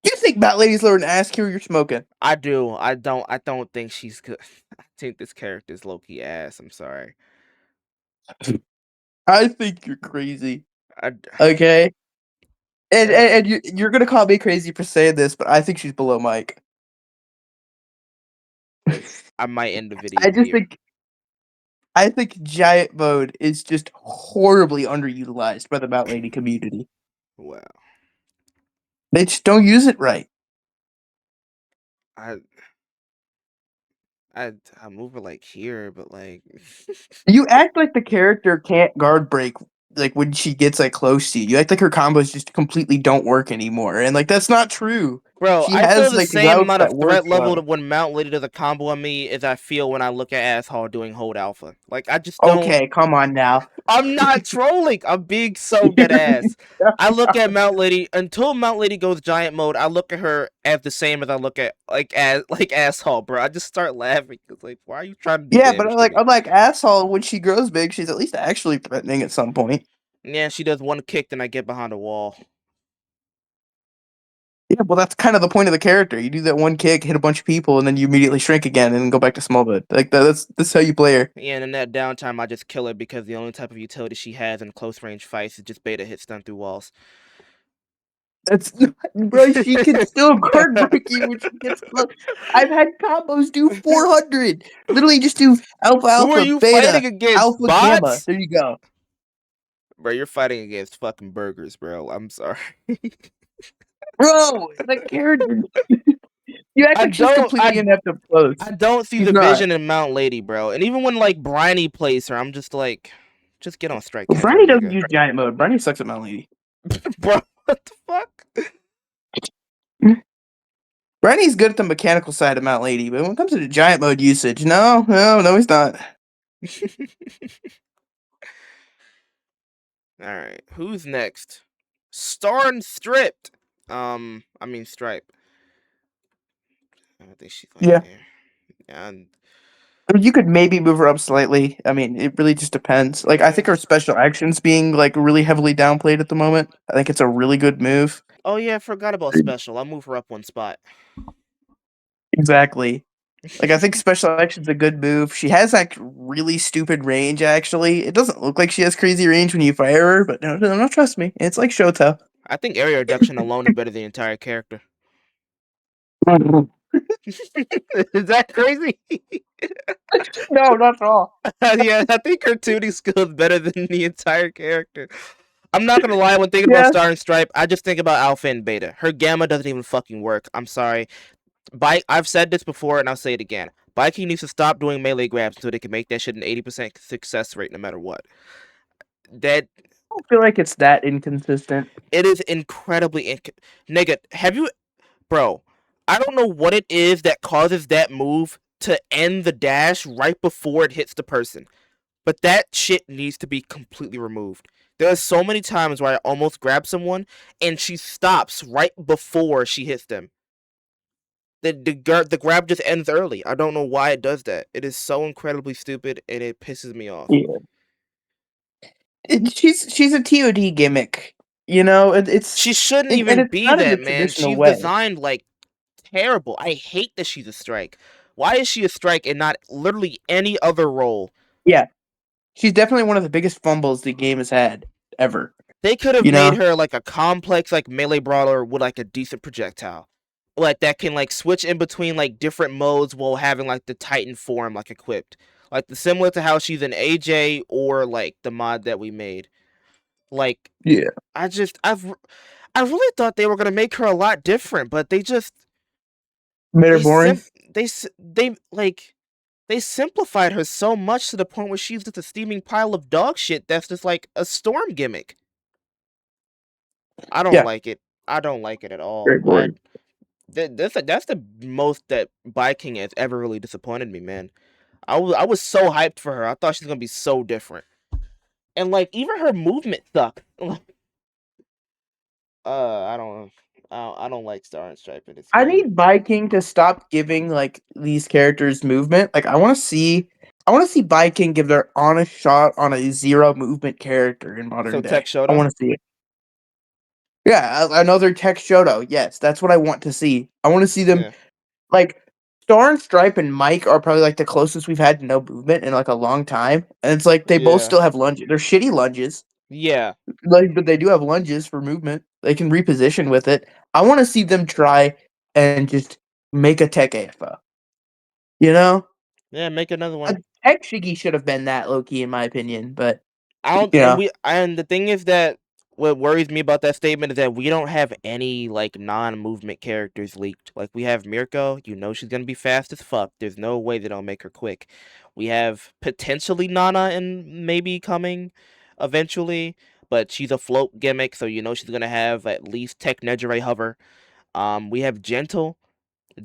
You think Bat Lady's learning to ask who you're smoking? I do. I don't think she's good. I think this character is low key ass. I'm sorry. I think you're crazy. I, Okay. And uh, and, and you're gonna call me crazy for saying this, but I think she's below Mike. I might end the I video just here. think I think giant mode is just horribly underutilized by the Mount Lady community. Wow. They just don't use it right. I I move her like here, but like, You act like the character can't guard break like when she gets like close to you. You act like her combos just completely don't work anymore, and like that's not true. bro, She I feel has the like same routes amount of that work threat level well. when Mount Lady does a combo on me as I feel when I look at Asshole doing Hold Alpha. Like I just don't. Okay, come on now. I'm not trolling. I'm being so dead ass. I look at Mount Lady until Mount Lady goes giant mode. I look at her as the same as I look at like asshole, bro. I just start laughing because like, why are you trying to do Yeah, but damage to like me? unlike asshole, when she grows big, she's at least actually threatening at some point. Yeah, she does one kick, then I get behind a wall. Yeah, well, that's kind of the point of the character. You do that one kick, hit a bunch of people, and then you immediately shrink again and go back to small bit. Like that's how you play her. Yeah, and in that downtime, I just kill her because the only type of utility she has in close range fights is just beta hit stun through walls. That's not, bro. She can still guard break you when she gets close. I've had combos do 400. Literally, just do alpha, Who are alpha, you beta, fighting against? alpha, gamma. Bots? There you go, Bro, you're fighting against fucking burgers, bro. I'm sorry. bro. The character. You act I like she's don't completely I inept up close. I don't see She's the not. vision in Mount Lady, bro. And even when like Bryony plays her, I'm just like, just get on strike Well, catcher, my Briny doesn't nigga. use giant mode. Briny sucks at Mount Lady. Bro, what the fuck? Brenny's good at the mechanical side of Mount Lady, but when it comes to the giant mode usage, no, he's not. Alright, who's next? Star and Stripped. I mean Stripe. I think she's like Yeah. there. And I mean, you could maybe move her up slightly. I mean, it really just depends. Like, I think her special actions being like really heavily downplayed at the moment. I think it's a really good move. oh yeah, I forgot about special. I'll move her up one spot. Exactly. Like, I think special action's a good move. She has like really stupid range. Actually, it doesn't look like she has crazy range when you fire her, but no, trust me, it's like Shota. I think area reduction alone is better than the entire character. Is that crazy? No, not at all. Yeah, I think her tuning skill is better than the entire character. I'm not gonna lie, when thinking about Yeah. Star and Stripe, I just think about Alpha and Beta. Her Gamma doesn't even fucking work. I'm sorry. I've said this before and I'll say it again. Biking needs to stop doing melee grabs so they can make that shit an 80% success rate no matter what. That I don't feel like it's that inconsistent. it is incredibly nigga, have you bro, I don't know what it is that causes that move to end the dash right before it hits the person. But that shit needs to be completely removed. There are so many times where I almost grab someone and she stops right before she hits them. The grab just ends early. I don't know why it does that. It is so incredibly stupid and it pisses me off. Yeah. She's a TOD gimmick. You know, She shouldn't and even it's be not in the that, man. traditional She's way. designed like terrible. I hate that she's a strike. Why is she a strike and not literally any other role? Yeah, she's definitely one of the biggest fumbles the game has had ever. They could have You made know? her like a complex like melee brawler with like a decent projectile. Like that can like switch in between like different modes while having like the Titan form like equipped. Like the similar to how she's an AJ or like the mod that we made. Like Yeah. I really thought they were gonna make her a lot different, but they just Made her they boring. sim they like they simplified her so much to the point where she's just a steaming pile of dog shit that's just like a storm gimmick. I don't Yeah, like it. I don't like it at all. very boring. That's the most that Viking has ever really disappointed me, man. I was so hyped for her. I thought she was gonna be so different, and like even her movement sucked. I don't I don't like Star and Stripe in this I game. need Viking to stop giving like these characters movement. Like I want to see Viking give their honest shot on a zero movement character in So modern Tech day. I Shoto, want to see it. Yeah, another Tech Shoto. Yes, that's what I want to see. I want to see them yeah, like Star and Stripe and Mike are probably like the closest we've had to no movement in like a long time. And it's like they both yeah, still have lunges. They're shitty lunges, yeah, like, but they do have lunges for movement. They can reposition with it. I want to see them try and just make a Tech AFO. You know, yeah. Make another a one. Tech Shiggy should have been that low key in my opinion. But I don't, you know, and the thing is that what worries me about that statement is that we don't have any like non-movement characters leaked. Like we have Mirko, you know she's gonna be fast as fuck. There's no way they don't make her quick. We have potentially Nana and maybe coming eventually, but she's a float gimmick, so you know she's gonna have at least Tech Nejire hover. We have Gentle.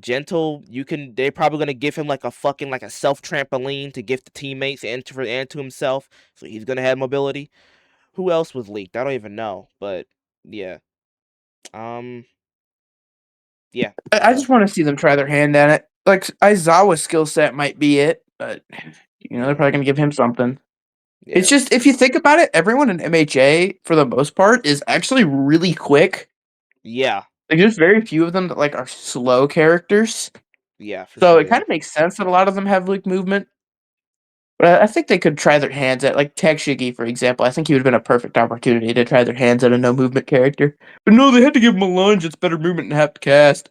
Gentle, you can. They're probably gonna give him like a fucking like a self trampoline to give to teammates and to himself, so he's gonna have mobility. Who else was leaked? I don't even know, but yeah. Um, yeah. I just want to see them try their hand at it. Like Aizawa's skill set might be it, but you know they're Mm, probably gonna give him something. It's yeah. just if you think about it, everyone in MHA for the most part is actually really quick. Yeah. Like there's very few of them that like are slow characters. Yeah, for So sure, it kind yeah. of makes sense that a lot of them have like movement. But I think they could try their hands at like Tech Shiggy, for example. I think he would have been a perfect opportunity to try their hands at a no movement character. But no, they had to give him a lunge. It's better movement and have to cast.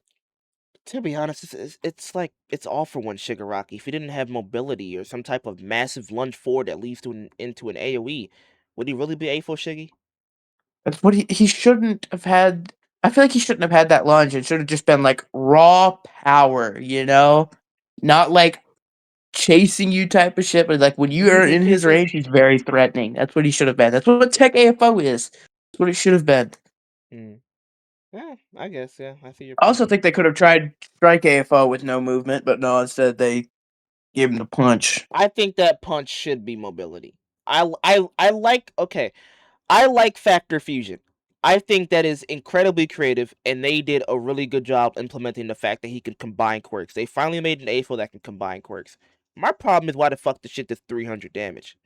To be honest, it's like it's all for one Shigaraki. If he didn't have mobility or some type of massive lunge forward that leads into an AoE, would he really be A for Shiggy? That's what he shouldn't have had. I feel like he shouldn't have had that lunge. It should have just been like raw power, you know? Not like chasing you type of shit, but like when you are in his range, he's very threatening. That's what he should have been. That's what Tech AFO is. That's what it should have been. Mm. Yeah, I guess. Yeah, I see your I point. also think they could have tried Strike AFO with no movement, but no, instead they gave him the punch. I think that punch should be mobility. I like okay. I like Factor Fusion. I think that is incredibly creative, and they did a really good job implementing the fact that he can combine quirks. They finally made an AFO that can combine quirks. My problem is why the fuck the shit does 300 damage.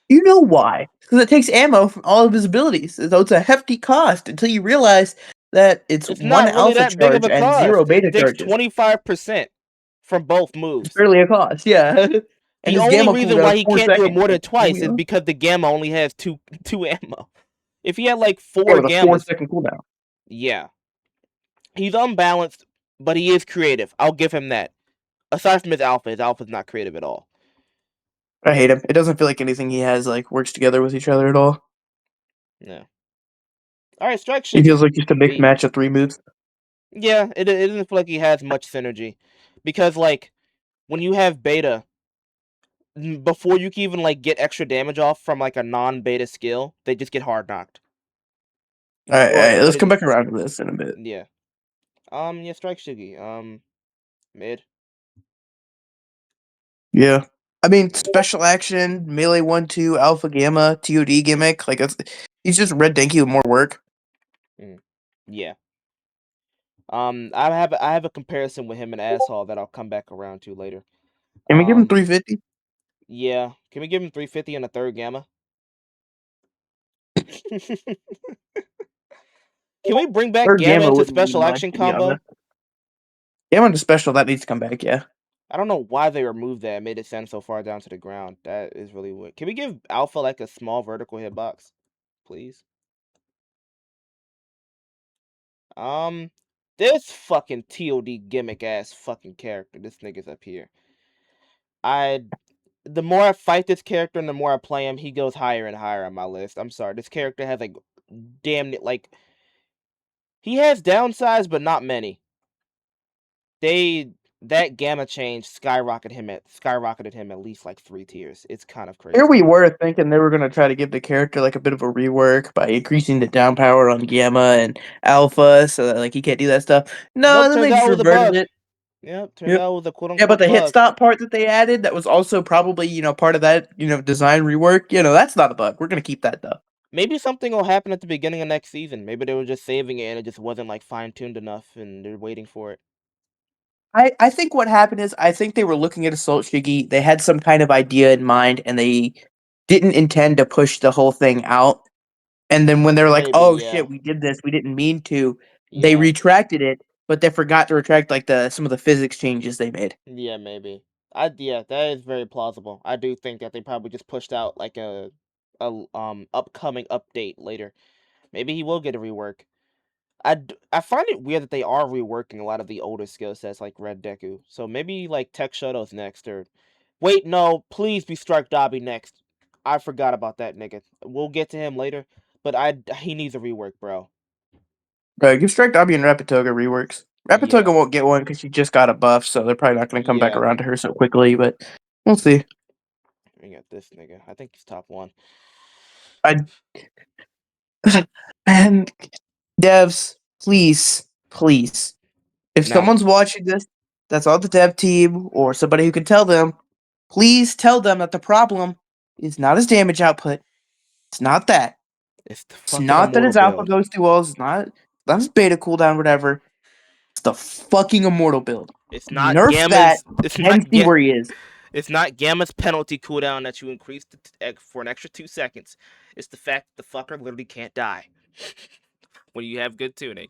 You know why? Because it takes ammo from all of his abilities, so it's a hefty cost until you realize that it's It's one not really alpha that big of charge a and zero cost. beta It takes charges. 25% from both It's moves. barely a cost, yeah. And The his only gamma reason cooldown why is he 4 can't do it seconds. more than Like, you twice is know? because the gamma only has two ammo. If he had like Yeah, four with a 4 gammas, second cooldown. yeah. He's unbalanced, but he is creative. I'll give him that. Aside from his alpha's not creative at all. I hate him. It doesn't feel like anything he has like works together with each other at all. Yeah. All right, strike It Shiggy. feels like just a mixed V. match of 3 moves. Yeah, it doesn't feel like he has much synergy, because like when you have beta, before you can even like get extra damage off from like a non-beta skill, they just get hard knocked. Alright, Or let's they come just back around to this in a bit. yeah. Yeah, strike Shiggy. Mid. Yeah. I mean, special action, melee 1-2, alpha gamma, TOD gimmick. Like, he's just Red Denki with more work. Yeah. I have a comparison with him and Asshole that I'll come back around to later. Can we give him 350? Yeah. Can we give him 350 and a third gamma? Can we bring back Third gamma gamma into wouldn't mean special much, action to be combo? honest. Gamma into special, that needs to come back, yeah. I don't know why they removed that and made it send so far down to the ground. That is really weird. Can we give Alpha like a small vertical hitbox, please? This fucking TOD gimmick ass fucking character. This nigga's up here. The more I fight this character and the more I play him, he goes higher and higher on my list. I'm sorry. This character has like damn it, like he has downsides, but not many. That gamma change skyrocketed him at least like 3 tiers. It's kind of Here crazy. we were thinking they were going to try to give the character like a bit of a rework by increasing the down power on gamma and alpha so that like he can't do that stuff. No, Nope, then they turns just out it was a reverted bug. it. Yep, turns Yep. out it was a quote Yeah, but unquote the hit bug. stop part that they added that was also probably, part of that, design rework, that's not a bug. We're going to keep that though. Maybe something will happen at the beginning of next season. Maybe they were just saving it and it just wasn't like fine tuned enough and they're waiting for it. I think what happened is I think they were looking at Assault Shiggy. They had some kind of idea in mind and they didn't intend to push the whole thing out. And then when they're like, Maybe, "Oh yeah. shit, we did this. We didn't mean to." They Yeah. retracted it, but they forgot to retract like some of the physics changes they made. Yeah, maybe. Yeah, that is very plausible. I do think that they probably just pushed out like a upcoming update later. Maybe he will get a rework. I find it weird that they are reworking a lot of the older skill sets like Red Deku. So maybe like Tech Shadow's next or wait, no, please be Strike Dabi next. I forgot about that nigga. We'll get to him later, but he needs a rework, bro. Give Strike Dabi and Rapatoga reworks. Rapatoga Yeah. won't get one because she just got a buff, so they're probably not going to come back Yeah. around to her so quickly. But we'll see. We got this nigga. I think he's top 1. I and devs, please, please, if No. someone's watching this, that's on the dev team or somebody who can tell them, please tell them that the problem is not his damage output. It's not that. It's the It's fucking not that immortal his alpha build. goes through walls. It's not his beta cooldown, whatever. It's the fucking immortal build. It's not Nerf that Gamma's. It's and not see Ga- where he is. It's not Gamma's penalty cooldown that you increase for an extra 2 seconds. It's the fact that the fucker literally can't die when you have good tuning.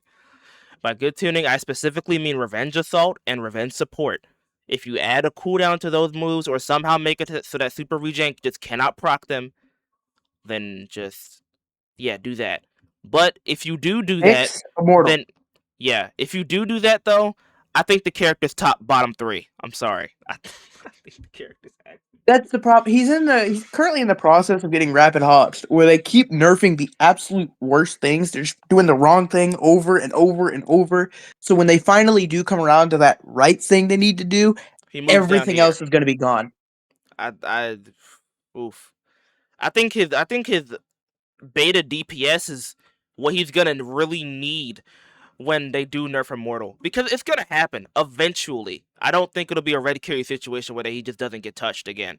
By good tuning, I specifically mean Revenge Assault and Revenge Support. If you add a cooldown to those moves or somehow make it so that Super Regen just cannot proc them, then just, yeah, do that. But if you do that, Fix immortal. then, yeah, if you do that, though, I think the character's bottom 3. I'm sorry. I think the character's That's the problem. He's currently in the process of getting rapid hops, where they keep nerfing the absolute worst things. They're just doing the wrong thing over and over and over. So when they finally do come around to that right thing they need to do, He moves down everything here. else is going to be gone. Oof. I think his beta DPS is what he's gonna really need when they do nerf Immortal, because it's gonna happen eventually. I don't think it'll be a red carry situation where he just doesn't get touched again.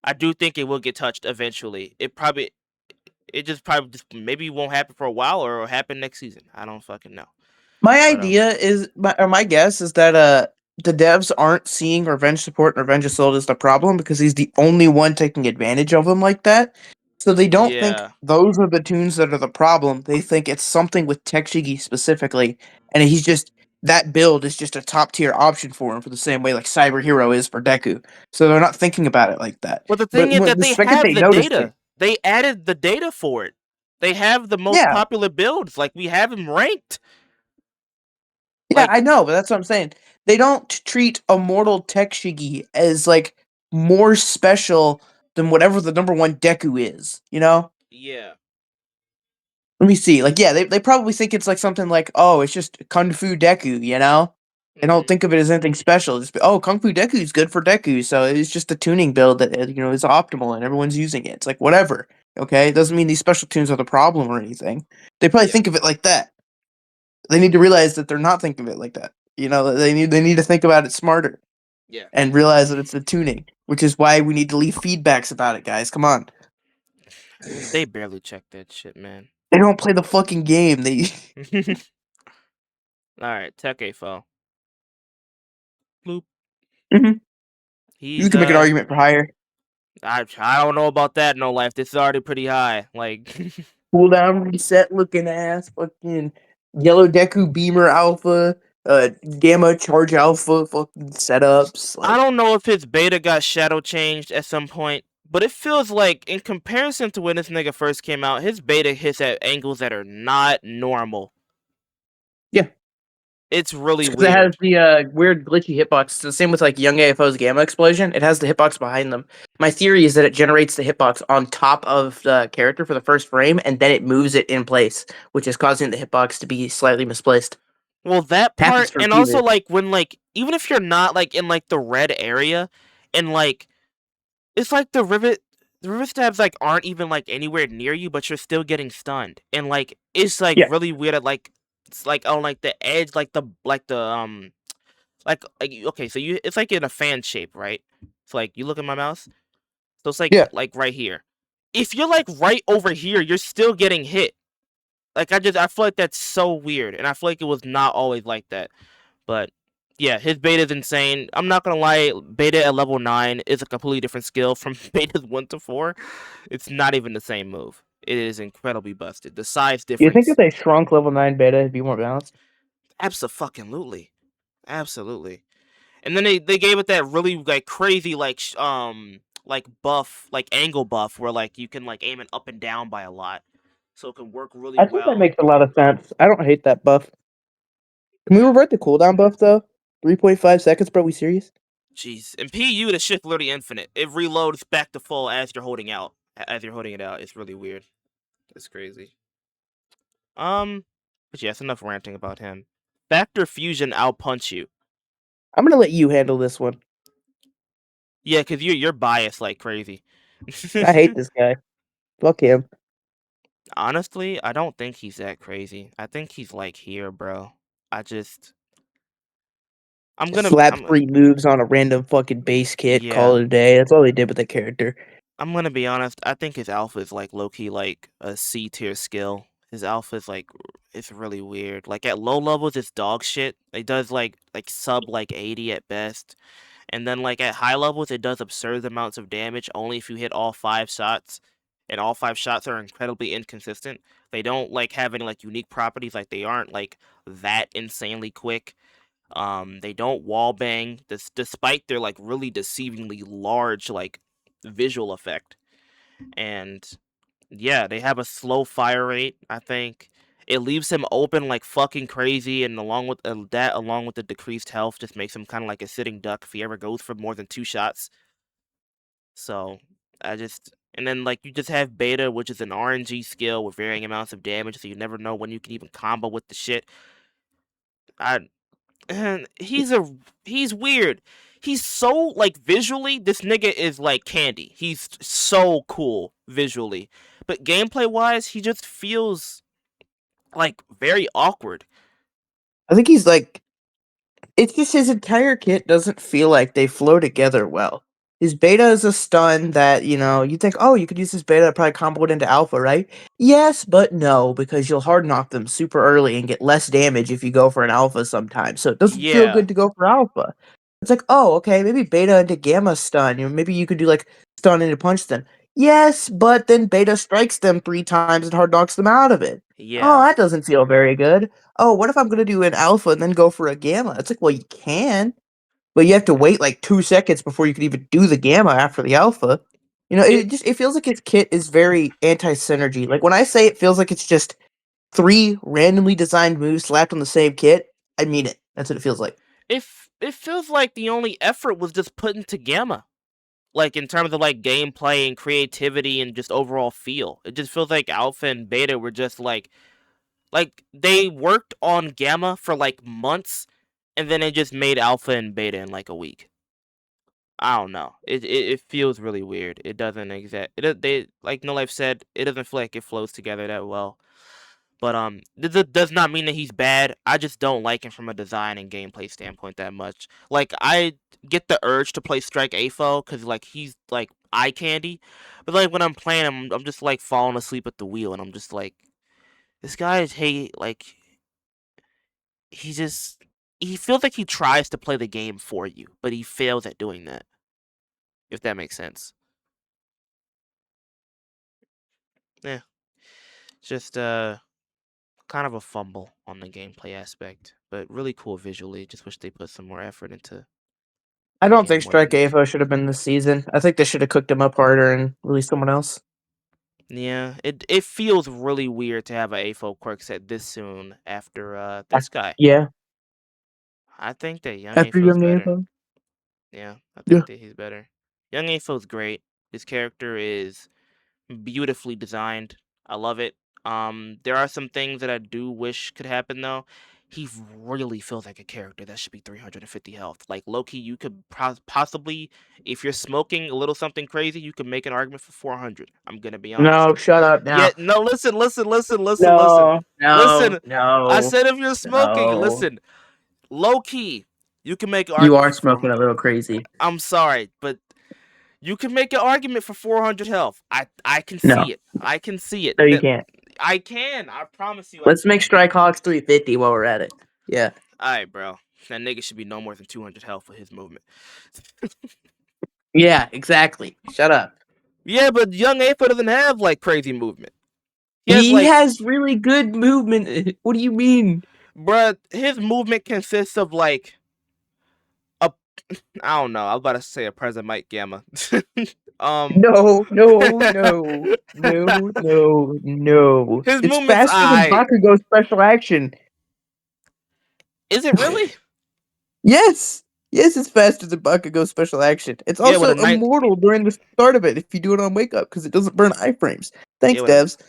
I do think it will get touched eventually. It just maybe won't happen for a while or it'll happen next season. I don't fucking know. My But idea is, my guess is that the devs aren't seeing Revenge Support and Revenge Assault as the problem because he's the only one taking advantage of them like that. So they don't think yeah, those are the tunes that are the problem. They think it's something with Tekshigi specifically, and that build is just a top tier option for him for the same way like Cyber Hero is for Deku. So they're not thinking about it like that. but the thing But is when, that the they second have they the noticed it, data. They added the data for it. They have the most yeah, popular builds. Like we have him ranked. yeah, I Like know, but that's what I'm saying. They don't treat Immortal Tekshigi as like more special than whatever the number one Deku is, you know? yeah. Let me see. Like, yeah, they probably think it's like something like, oh, it's just Kung Fu Deku, you know? They don't think of it as anything special. Just oh, Kung Fu Deku is good for Deku, so it's just a tuning build that is optimal and everyone's using it. It's like whatever. Okay, it doesn't mean these special tunes are the problem or anything. They probably Yeah, think of it like that. They need to realize that they're not thinking of it like that. They need to think about it smarter yeah. and realize that it's a tuning, which is why we need to leave feedbacks about it, guys. Come on. They barely check that shit, man. They don't play the fucking game. They All right, Tekefo. Bloop. Mhm. You He's can make an argument for higher. I don't know about that. No life. This is already pretty high. Like Cooldown reset looking ass, fucking yellow Deku Beamer Alpha, Gamma Charge Alpha fucking setups. I Like, don't know if his beta got shadow changed at some point, but it feels like in comparison to when this nigga first came out, his beta hits at angles that are not normal. yeah, It's really because it has weird. the weird glitchy hitbox. It's the same with like Young AFO's Gamma Explosion. It has the hitbox behind them. My theory is that it generates the hitbox on top of the character for the first frame, and then it moves it in place, which is causing the hitbox to be slightly misplaced. Well, that Happens part, for and also repeaters. like when like even if you're not like in like the red area, and like it's like the rivet stabs like aren't even like anywhere near you, but you're still getting stunned, and like it's like Yeah, really weird at like it's like on like the edge, like the okay, so you it's like in a fan shape, right? It's like you look at my mouse, so it's yeah. like right here. If you're like right over here, you're still getting hit. Like I feel like that's so weird, and I feel like it was not always like that. But yeah, his beta is insane. I'm not gonna lie, beta at level 9 is a completely different skill from betas 1 to 4. It's not even the same move. It is incredibly busted. The size Do you think if difference, they shrunk level 9 beta, it'd be more balanced? absolutely, absolutely. And then they gave it that really like crazy like buff, like angle buff where like you can like aim it up and down by a lot, so it can work really I think that well. makes a lot of sense. I don't hate that buff. Can we revert the cooldown buff though? 3.5 seconds, bro. We serious? Jeez, and PU the shift literally infinite. It reloads back to full as you're holding out. As you're holding it out, it's really weird. It's crazy. But yeah, that's enough ranting about him. Factor Fusion, I'll punch you. I'm gonna let you handle this one. Yeah, cause you're biased like crazy. I hate this guy. Fuck him. Honestly, I don't think he's that crazy. I think he's like here, bro. I just Slap I'm free moves on a random fucking base kit. Call yeah. it a day. That's all they did with the character. I'm gonna be honest. I think his alpha is like low key like a C tier skill. His alpha is like it's really weird. Like at low levels, it's dog shit. It does like sub like 80 at best, and then like at high levels, it does absurd amounts of damage only if you hit all 5 shots. And all 5 shots are incredibly inconsistent. They don't like have any like unique properties. Like they aren't like that insanely quick. They don't wall bang, despite their like really deceivingly large like visual effect. And yeah, they have a slow fire rate. I think it leaves him open like fucking crazy, and along with that, along with the decreased health, just makes him kind of like a sitting duck if he ever goes for more than 2 shots. So and then like you just have beta, which is an RNG skill with varying amounts of damage, so you never know when you can even combo with the shit. I and he's weird. He's so like visually, this nigga is like candy. He's so cool visually, but gameplay wise, he just feels like very awkward. I think he's like it's just his entire kit doesn't feel like they flow together well. His beta is a stun that, you think, oh, you could use this beta to probably combo it into alpha, right? Yes, but no, because you'll hard knock them super early and get less damage if you go for an alpha sometimes. So it doesn't feel Yeah, good to go for alpha. It's like, oh, okay, maybe beta into gamma stun. Maybe you could do like stun into punch then. Yes, but then beta strikes them 3 times and hard knocks them out of it. Oh, yeah. that doesn't feel very good. Oh, what if I'm gonna do an alpha and then go for a gamma? It's like, well, you can, but you have to wait like 2 seconds before you can even do the gamma after the alpha. It It feels like his kit is very anti-synergy. Like when I say it feels like it's just 3 randomly designed moves slapped on the same kit, I mean it. That's what it feels like. it feels like the only effort was just put into Gamma. like in terms of like gameplay and creativity and just overall feel. It just feels like alpha and beta were just like they worked on gamma for like months and then they just made alpha and beta in like a week. I don't know. It feels really weird. It doesn't they like No Life said, it doesn't feel like it flows together that well. But this does not mean that he's bad. I just don't like him from a design and gameplay standpoint that much. Like I get the urge to play Strike AFO because like he's like eye candy, but like when I'm playing him, I'm just like falling asleep at the wheel, and I'm just like, this guy is like he just he feels like he tries to play the game for you, but he fails at doing that. If that makes sense. Yeah, just kind of a fumble on the gameplay aspect, but really cool visually. Just wish they put some more effort into I don't making it think more Strike unique. AFO should have been this season. I think they should have cooked him up harder and released someone else. Yeah, it feels really weird to have a AFO quirk set this soon after this guy. Yeah, I think that Young after AFO's Young better. AFO. Yeah, I Yeah. think that he's better. Young AFO's great. His character is beautifully designed. I love it. There are some things that I do wish could happen though. He really feels like a character that should be 350 health. Like Loki, you could possibly, if you're smoking a little something crazy, you could make an argument for 400. I'm gonna be honest. No, shut up Yeah, now. no, listen. No, no, Listen, I no, said if you're smoking, no. listen, low key, you can make an You argument are for smoking 400. a little crazy. I'm sorry, but you can make an argument for 400 health. I can No, see it. I can see it. no, you can't. I can. I promise you I Let's make can. Strike Hawks 350 while we're at it. Yeah. Alright, bro. That nigga should be no more than 200 health for his movement. Yeah, exactly. Shut up. Yeah, but young Apo doesn't have like crazy movement. He has He like, has really good movement. What do you mean? bruh, his movement consists of like a, I don't know. I was about to say a present Mike Gamma. um, No, no, no, no, no, no. his It's movement's faster than I. Bakugo special action. Is it really? Yes. Yes, it's faster than Bakugo special action. It's Yeah, with a also ninth. immortal during the start of it if you do it on wake up because it doesn't burn iframes. Yeah, Thanks, with a. devs.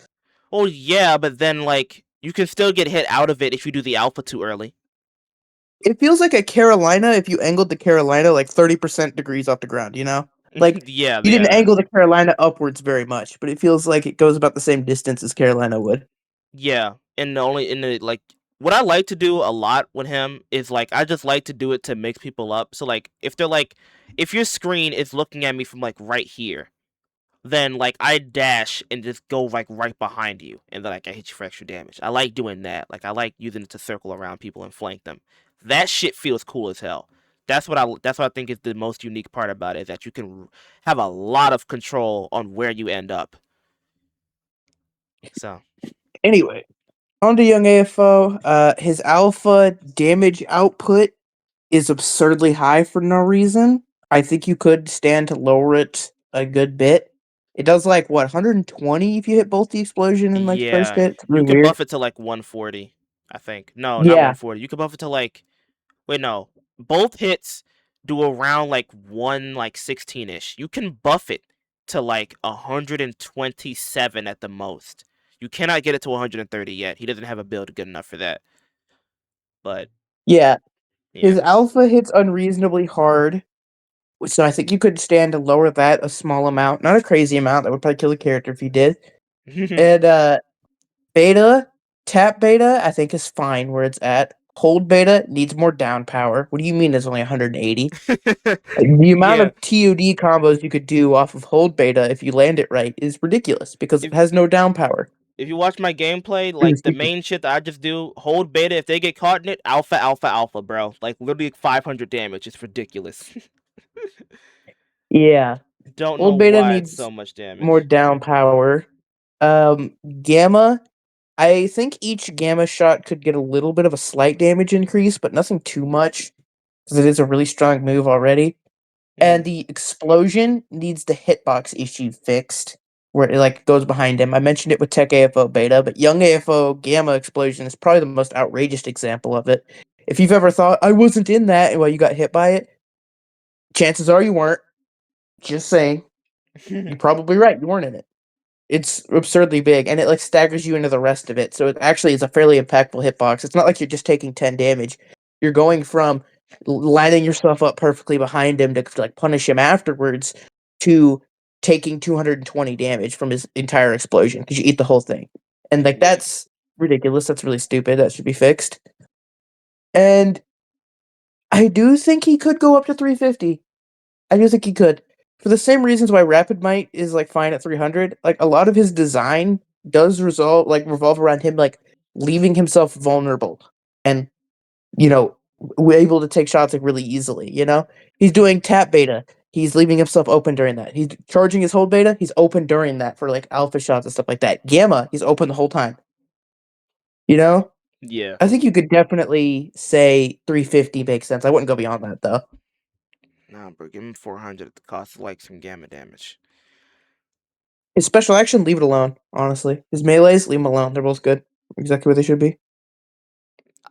Oh yeah, but then like you can still get hit out of it if you do the alpha too early. It feels like a Carolina if you angled the Carolina like 30% degrees off the ground, you know? Like, Yeah, you didn't yeah. angle the Carolina upwards very much, but it feels like it goes about the same distance as Carolina would. Yeah, and the only in the like what I like to do a lot with him is like I just like to do it to mix people up. So like if they're like if your screen is looking at me from like right here, then like I dash and just go like right behind you, and then like I hit you for extra damage. I like doing that. Like I like using it to circle around people and flank them. That shit feels cool as hell. That's what I think is the most unique part about it, is that you can have a lot of control on where you end up. So Anyway, on to Young AFO. His alpha damage output is absurdly high for no reason. I think you could stand to lower it a good bit. It does like what 120 if you hit both the explosion and like the first yeah, hit. It's you really could weird. buff it to like 140, I think. No, not Yeah, 140. You could buff it to like wait, no. Both hits do around like 16ish. You can buff it to like 127 at the most. You cannot get it to 130 yet. He doesn't have a build good enough for that. But yeah. yeah. His alpha hits unreasonably hard, so I think you could stand to lower that a small amount, not a crazy amount. That would probably kill the character if you did. And beta, tap beta, I think is fine where it's at. Hold beta needs more down power. What do you mean it's only 180? Like, the amount Yeah. of TOD combos you could do off of hold beta if you land it right is ridiculous because it If has no down power. if you watch my gameplay, It like was the stupid. main shit that I just do, hold beta. If they get caught in it, alpha, alpha, alpha, bro. Like literally 500 damage. It's ridiculous. Yeah, Don't know hold beta why it's needs so much more damage. down power. Gamma, I think each gamma shot could get a little bit of a slight damage increase, but nothing too much because it is a really strong move already. Hmm. And the explosion needs the hitbox issue fixed, where it like goes behind him. I mentioned it with Tech AFO beta, but Young AFO Gamma explosion is probably the most outrageous example of it. If you've ever thought I wasn't in that while you got hit by it, chances are you weren't. Just saying. You're probably right. You weren't in it. It's absurdly big, and it like staggers you into the rest of it. So it actually is a fairly impactful hitbox. It's not like you're just taking 10 damage. You're going from lining yourself up perfectly behind him to like punish him afterwards to taking 220 damage from his entire explosion because you eat the whole thing. And like Yeah. that's ridiculous. That's really stupid. That should be fixed. And I do think he could go up to 350. I do think he could. For the same reasons why Rapid Might is like fine at 300. Like a lot of his design does revolve around him like leaving himself vulnerable and you know able to take shots like really easily. He's doing tap beta. He's leaving himself open during that. He's charging his hold beta. He's open during that for like alpha shots and stuff like that. Gamma, he's open the whole time. You know, Yeah. I think you could definitely say 350 makes sense. I wouldn't go beyond that though. Nah, bro, give him 400 at the cost of like some gamma damage. His special action, leave it alone, honestly. His melees, leave them alone. They're both good. Exactly what they should be.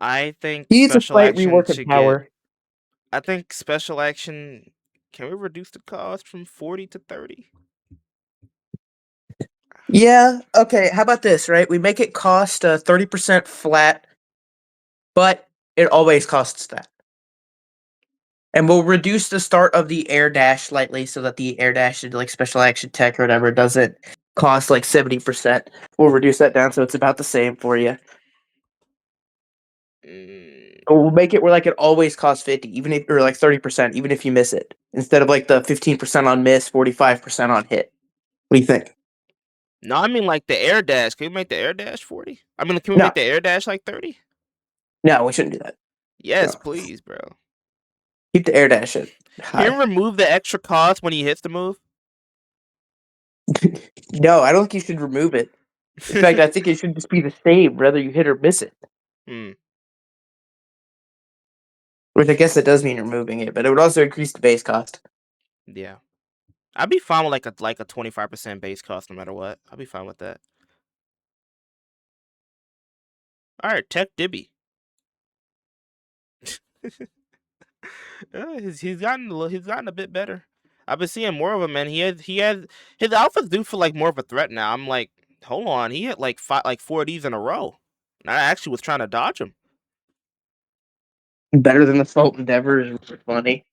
I think He needs a special slight action rework in should get. power. I think special action. Can we reduce the cost from 40 to 30? Yeah, okay, how about this, right? We make it cost 30% flat, but it always costs that. And we'll reduce the start of the air dash slightly so that the air dash into like special action tech or whatever doesn't cost like 70%. We'll reduce that down so it's about the same for you. Mm, We'll make it where like it always costs 50, even if or like 30%, even if you miss it. Instead of like the 15% on miss, 45% on hit. What do you think? no, I mean like the air dash. Can we make the air dash 40? I mean, can we No, make the air dash like 30? no, we shouldn't do that. Yes, No. please, bro. Keep the air dash at Can high. we remove the extra cost when he hits the move? No, I don't think you should remove it. In fact, I think it should just be the same, whether you hit or miss it. Hmm. Which I guess that does mean removing it, but it would also increase the base cost. Yeah. I'd be fine with like a 25% base cost no matter what. I'd be fine with that. All right, Tech Dibby. He's gotten a bit better. I've been seeing more of him, man. He has his alphas do feel like more of a threat now. I'm like, hold on, he hit like four of these in a row. And I actually was trying to dodge him. Better than Assault Endeavor is funny.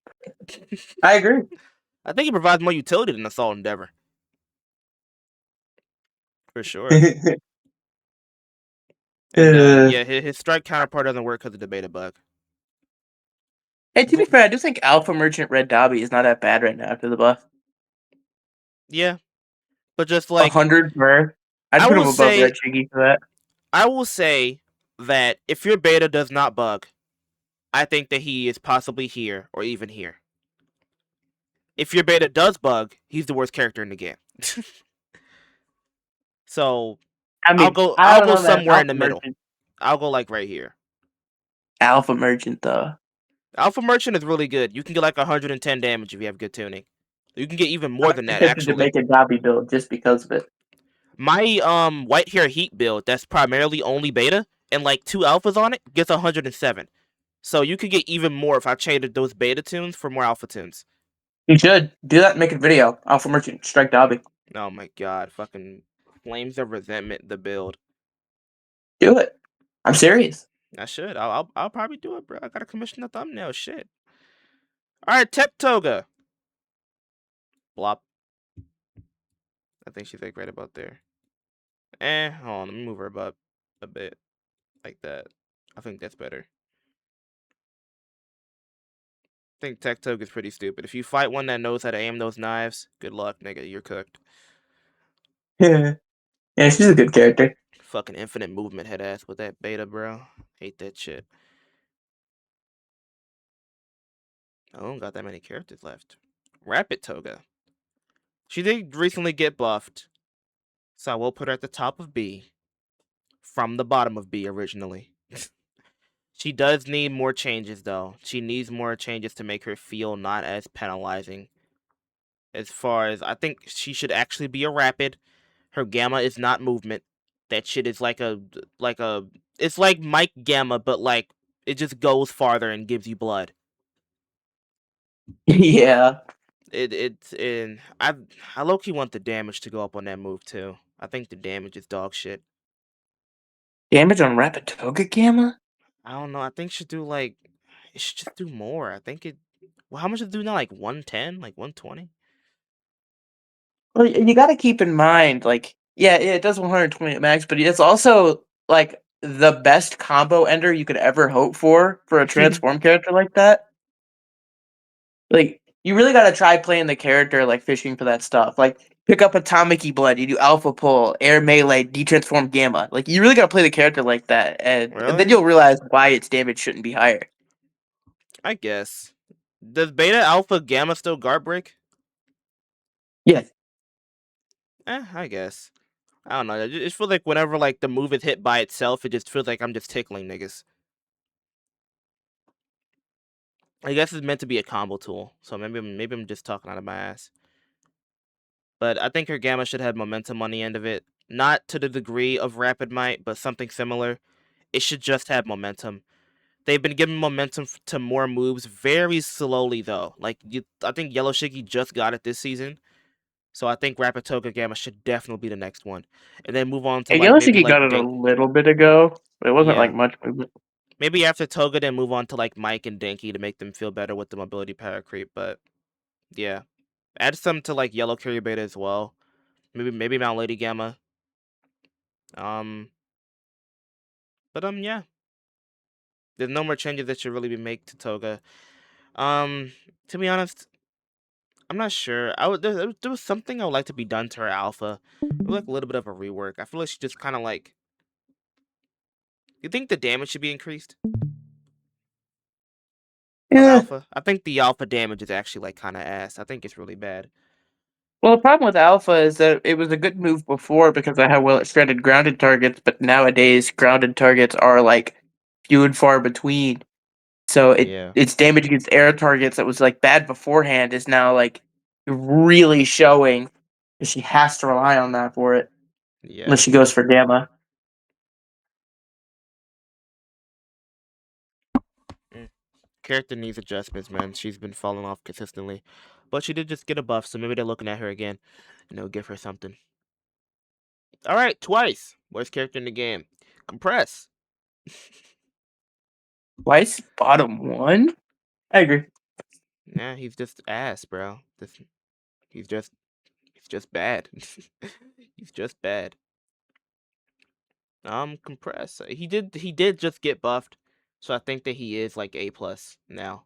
I agree. I think he provides more utility than Assault Endeavor. For sure. And Uh, yeah, his strike counterpart doesn't work because of the beta bug. hey, to be fair, I do think Alpha Merchant Red Dabi is not that bad right now after the buff. Yeah, but just like 100 per. I'd I put him will above say, Red Shiggy for that. I will say that if your beta does not bug, I think that he is possibly here or even here. If your beta does bug, he's the worst character in the game. So I I'll mean, go I I'll don't go know, man. somewhere in the middle. I'll go like right here. Alpha Merchant, though. Alpha Merchant is really good. You can get like 110 damage if you have good tuning. You can get even I'm more than that tempted to actually. make a Dabi build just because of it. My white hair heat build that's primarily only beta and like 2 alphas on it gets 107. So you could get even more if I traded those beta tunes for more alpha tunes. You should do that and make a video. Alpha Merchant, strike Dabi. Oh my god, fucking Flames of Resentment the build. Do it. I'm serious. I should. I'll probably do it, bro. I gotta commission the thumbnail. Shit. All right, Tech Toga. Blop. I think she's like right about there. Hold on. Let me move her up a bit, like that. I think that's better. I think Tech Toga is pretty stupid. If you fight one that knows how to aim those knives, good luck, nigga. You're cooked. Yeah, she's a good character. Fucking infinite movement head ass with that beta, bro. Hate that shit. I don't got that many characters left. Rapid Toga. She did recently get buffed, so I will put her at the top of B from the bottom of B originally. She does need more changes, though. She needs more changes to make her feel not as penalizing. As far as I think she should actually be a rapid. Her gamma is not movement. That shit is like a it's like Mike Gamma, but like it just goes farther and gives you blood. Yeah. It's in. I low key want the damage to go up on that move too. I think the damage is dog shit. Damage on Rapid Toga Gamma? I don't know. I think it should do like it should just do more. I think it. Well, how much does it do now? Like 110, like 120. Well, you got to keep in mind, like, yeah, it does 120 at max, but it's also like the best combo ender you could ever hope for a transform character like that. Like, you really got to try playing the character, like fishing for that stuff. Like, pick up Atomic Blood, you do Alpha Pull, Air Melee, Detransform Gamma. Like, you really got to play the character like that, and then Really? you'll realize why its damage shouldn't be higher. I guess. Does beta, alpha, gamma still guard break? Yeah, I guess. I don't know. I just feel like whenever like the move is hit by itself, it just feels like I'm just tickling niggas. I guess it's meant to be a combo tool, so maybe I'm just talking out of my ass. But I think her gamma should have momentum on the end of it, not to the degree of rapid might, but something similar. It should just have momentum. They've been giving momentum to more moves very slowly though. I think Yellow Shiggy just got it this season, so I think Rapid Toga Gamma should definitely be the next one, and then move on to and like maybe Yoshiki like got it a Dink. little bit ago, but it wasn't Yeah, like much movement. maybe after Toga, then move on to like Mike and Dinky to make them feel better with the mobility power creep. But yeah, add some to like Yellow Carrier Beta as well. Maybe Mount Lady Gamma. Um, but yeah, there's no more changes that should really be made to Toga. Um, to be honest, I'm not sure. There was something I would like to be done to her alpha. Maybe like a little bit of a rework. I feel like she just kind of like. You think the damage should be increased on Yeah. alpha? I think the alpha damage is actually like kind of ass. I think it's really bad. Well, the problem with Alpha is that it was a good move before because of how well it shredded grounded targets, but nowadays grounded targets are like few and far between. So Yeah, its damage against air targets that was like bad beforehand is now like really showing. 'Cause she has to rely on that for it unless yeah. she goes for Gamma. Mm. Character needs adjustments, man. She's been falling off consistently, but she did just get a buff, so maybe they're looking at her again, and they'll give her something. All right, twice. Worst character in the game. Compress. Twice bottom one. I agree. Yeah, he's just ass, bro. He's just he's just bad. He's just bad. Compress. He did just get buffed, so I think that he is like A+ now.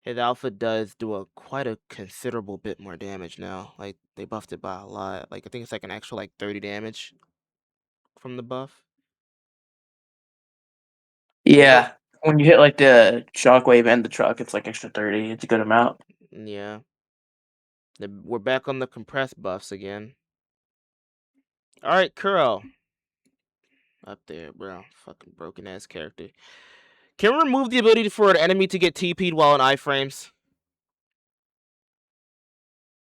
His alpha does do quite a considerable bit more damage now. Like they buffed it by a lot. Like I think it's like an actual like 30 damage from the buff. Although Yeah. When you hit like the shockwave and the truck, it's like extra 30. It's a good amount. yeah, we're back on the compressed buffs again. All right, Kuro. Up there, bro. Fucking broken ass character. Can we remove the ability for an enemy to get TP'd while in iframes?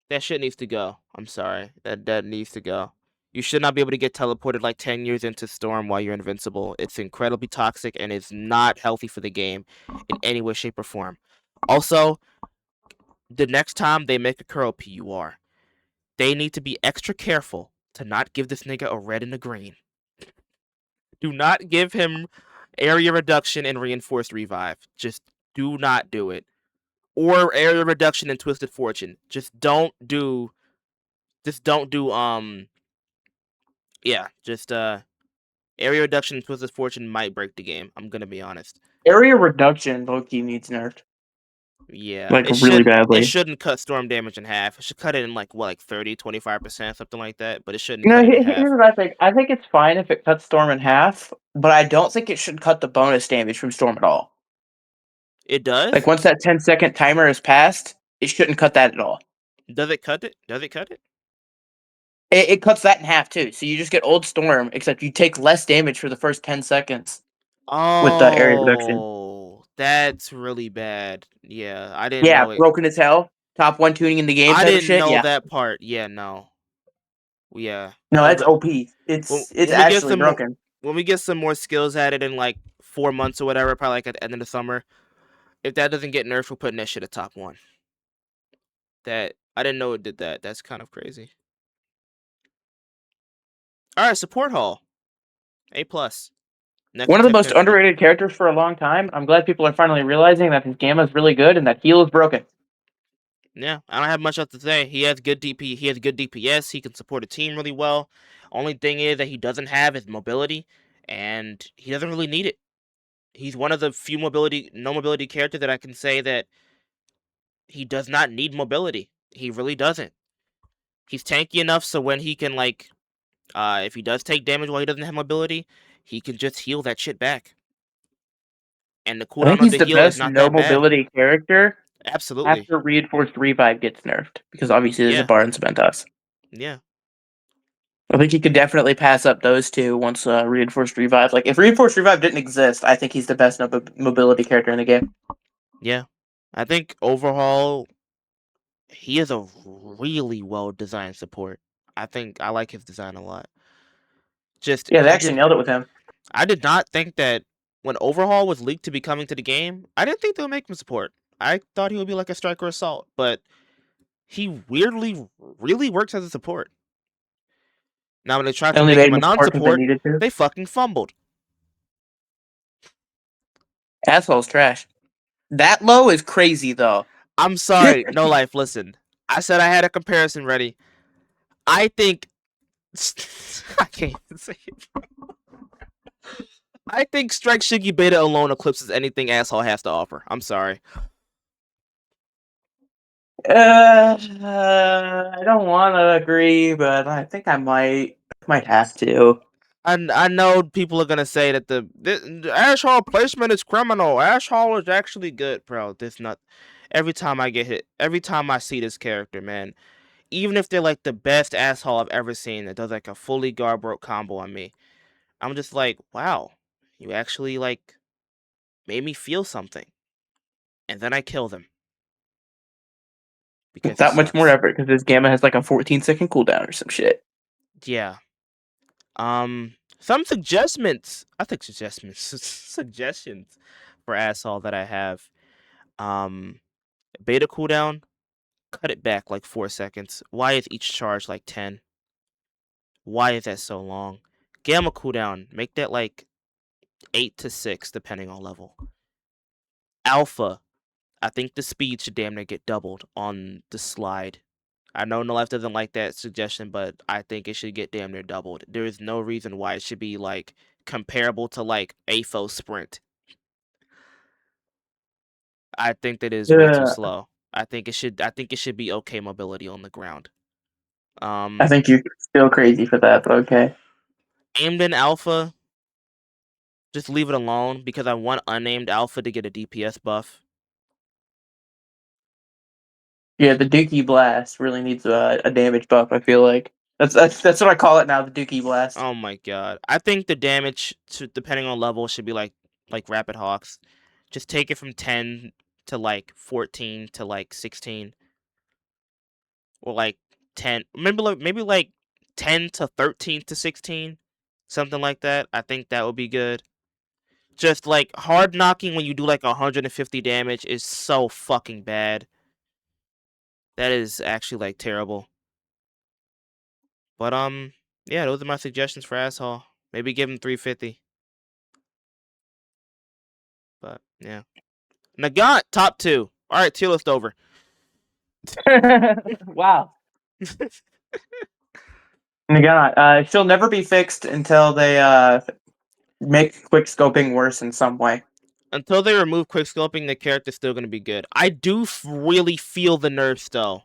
That shit needs to go. I'm sorry. That needs to go. You should not be able to get teleported like 10 years into Storm while you're invincible. It's incredibly toxic and it's not healthy for the game in any way, shape, or form. Also, the next time they make a Kuro PUR, they need to be extra careful to not give this nigga a red and a green. Do not give him area reduction and reinforced revive. Just do not do it. Or area reduction and twisted fortune. Just don't do yeah, just area reduction and twisted fortune might break the game. I'm gonna be honest. Area reduction, Loki needs nerfed. Yeah, Like it really shouldn't it badly. shouldn't cut storm damage in half. It should cut it in like what, like 30, 25%, something like that, but it shouldn't cut it in Here's half. what I think. I think it's fine if it cuts Storm in half, but I don't think it should cut the bonus damage from Storm at all. It Like does? once that 10-second timer is passed, it shouldn't cut that at all. Does it cut it? Does it cut it? It cuts that in half too. So you just get old Storm, except you take less damage for the first 10 seconds with the area reduction. Oh, that's really bad. Yeah, I didn't Yeah, know it. broken as hell. Top one tuning in the game I type of didn't shit. know Yeah. that part. Yeah, no. Yeah. No, Well, that's OP. when, It's when we get actually some more broken. when we get some more skills added in like 4 months or whatever, probably like at the end of the summer, if that doesn't get nerfed, we're putting that shit at top one. That I didn't know it did that. That's kind of crazy. All right, support hall, A plus. One of the Negative most Infinite. underrated characters for a long time. I'm glad people are finally realizing that his gamma is really good and that heal is broken. Yeah, I don't have much else to say. He has good DP. He has good DPS. He can support a team really well. Only thing is that he doesn't have is mobility, and he doesn't really need it. He's one of the few no mobility character that I can say that he does not need mobility. He really doesn't. He's tanky enough so when he can if he does take damage while he doesn't have mobility, he can just heal that shit back. And the I think cooldown on he's the the heal is best not no that bad. mobility character Absolutely. after reinforced revive gets nerfed because obviously there's a Yeah. bar in Cementos. Yeah. I think he could definitely pass up those two once reinforced revive. Like if reinforced revive didn't exist, I think he's the best mobility character in the game. Yeah. I think overall he is a really well designed support. I think I like his design a lot. Just Yeah, they actually nailed it with him. I did not think that when Overhaul was leaked to be coming to the game, I didn't think they would make him support. I thought he would be like a striker assault, but he weirdly really works as a support. Now when they tried They to only make made him a him support because they non-support, needed to. they fucking fumbled. Asshole's trash. That low is crazy though. I'm sorry, no life. Listen, I said I had a comparison ready. I think I can't even say it. I think Strike Shiggy Beta alone eclipses anything Asshole has to offer. I'm sorry. I don't want to agree, but I think I might have to. I know people are gonna say that the Ash Hall placement is criminal. Ash Hall is actually good, bro. This not every time I get hit, every time I see this character, man. Even if they're like the best asshole I've ever seen that does like a fully guard broke combo on me, I'm just like, wow, you actually like made me feel something. And then I kill them because he That much more sucks. effort because this gamma has like a 14-second cooldown or some shit. Yeah. Some suggestions. I think suggestions. Suggestions for asshole that I have. Um, Beta cooldown. Cut it back like 4 seconds. Why is each charge like 10? Why is that so long? Gamma cooldown. Make that like 8 to 6 depending on level. Alpha. I think the speed should damn near get doubled on the slide. I know No Life doesn't like that suggestion, but I think it should get damn near doubled. There is no reason why it should be like comparable to like AFO Sprint. I think that is way too Yeah, slow. I think it should be okay mobility on the ground. I think you're still crazy for that, but okay. Aimed in alpha, just leave it alone because I want unnamed alpha to get a DPS buff. Yeah, the Dookie Blast really needs a damage buff. I feel like that's what I call it now. The Dookie Blast. Oh my god. I think the damage to depending on level should be like Rapid Hawks. Just take it from 10 to like 14 to like 16 or like 10. Maybe like 10 to 13 to 16. Something like that. I think that would be good. Just like hard knocking when you do like 150 damage is so fucking bad. That is actually like terrible. But yeah, those are my suggestions for asshole. Maybe give him 350. But yeah. Nagant, top 2. Alright, tier list over. Wow. And again, she'll never be fixed until they make quick scoping worse in some way. Until they remove quick scoping, the character's still gonna be good. I do really feel the nerfs though.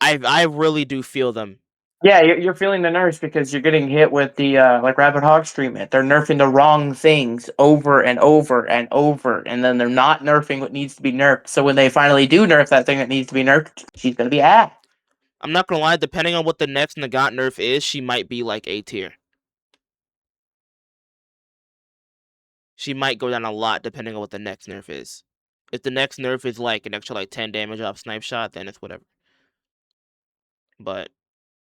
I really do feel them. Yeah, you're feeling the nerfs because you're getting hit with the like Rapid Hog treatment. They're nerfing the wrong things over and over and over, and then they're not nerfing what needs to be nerfed. So when they finally do nerf that thing that needs to be nerfed, she's gonna be ah. I'm not gonna lie, depending on what the next Nagant nerf is, she might be like A tier. She might go down a lot depending on what the next nerf is. If the next nerf is like an extra like 10 damage off snipe shot, then it's whatever. But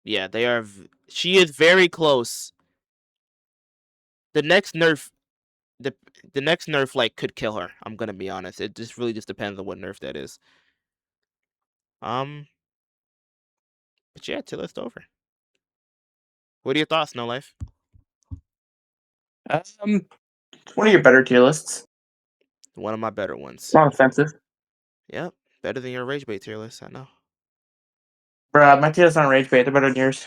yeah, they are. She is very close. The next nerf, the the next nerf like could kill her. I'm gonna be honest. It just really just depends on what nerf that is. But yeah, tier list over. What are your thoughts, No Life? It's one of your better tier lists. One of my better ones. It's not offensive. Yep, better than your Rage Bait tier list. I know. Bruh, my tier list on Rage Bait. They're better than yours.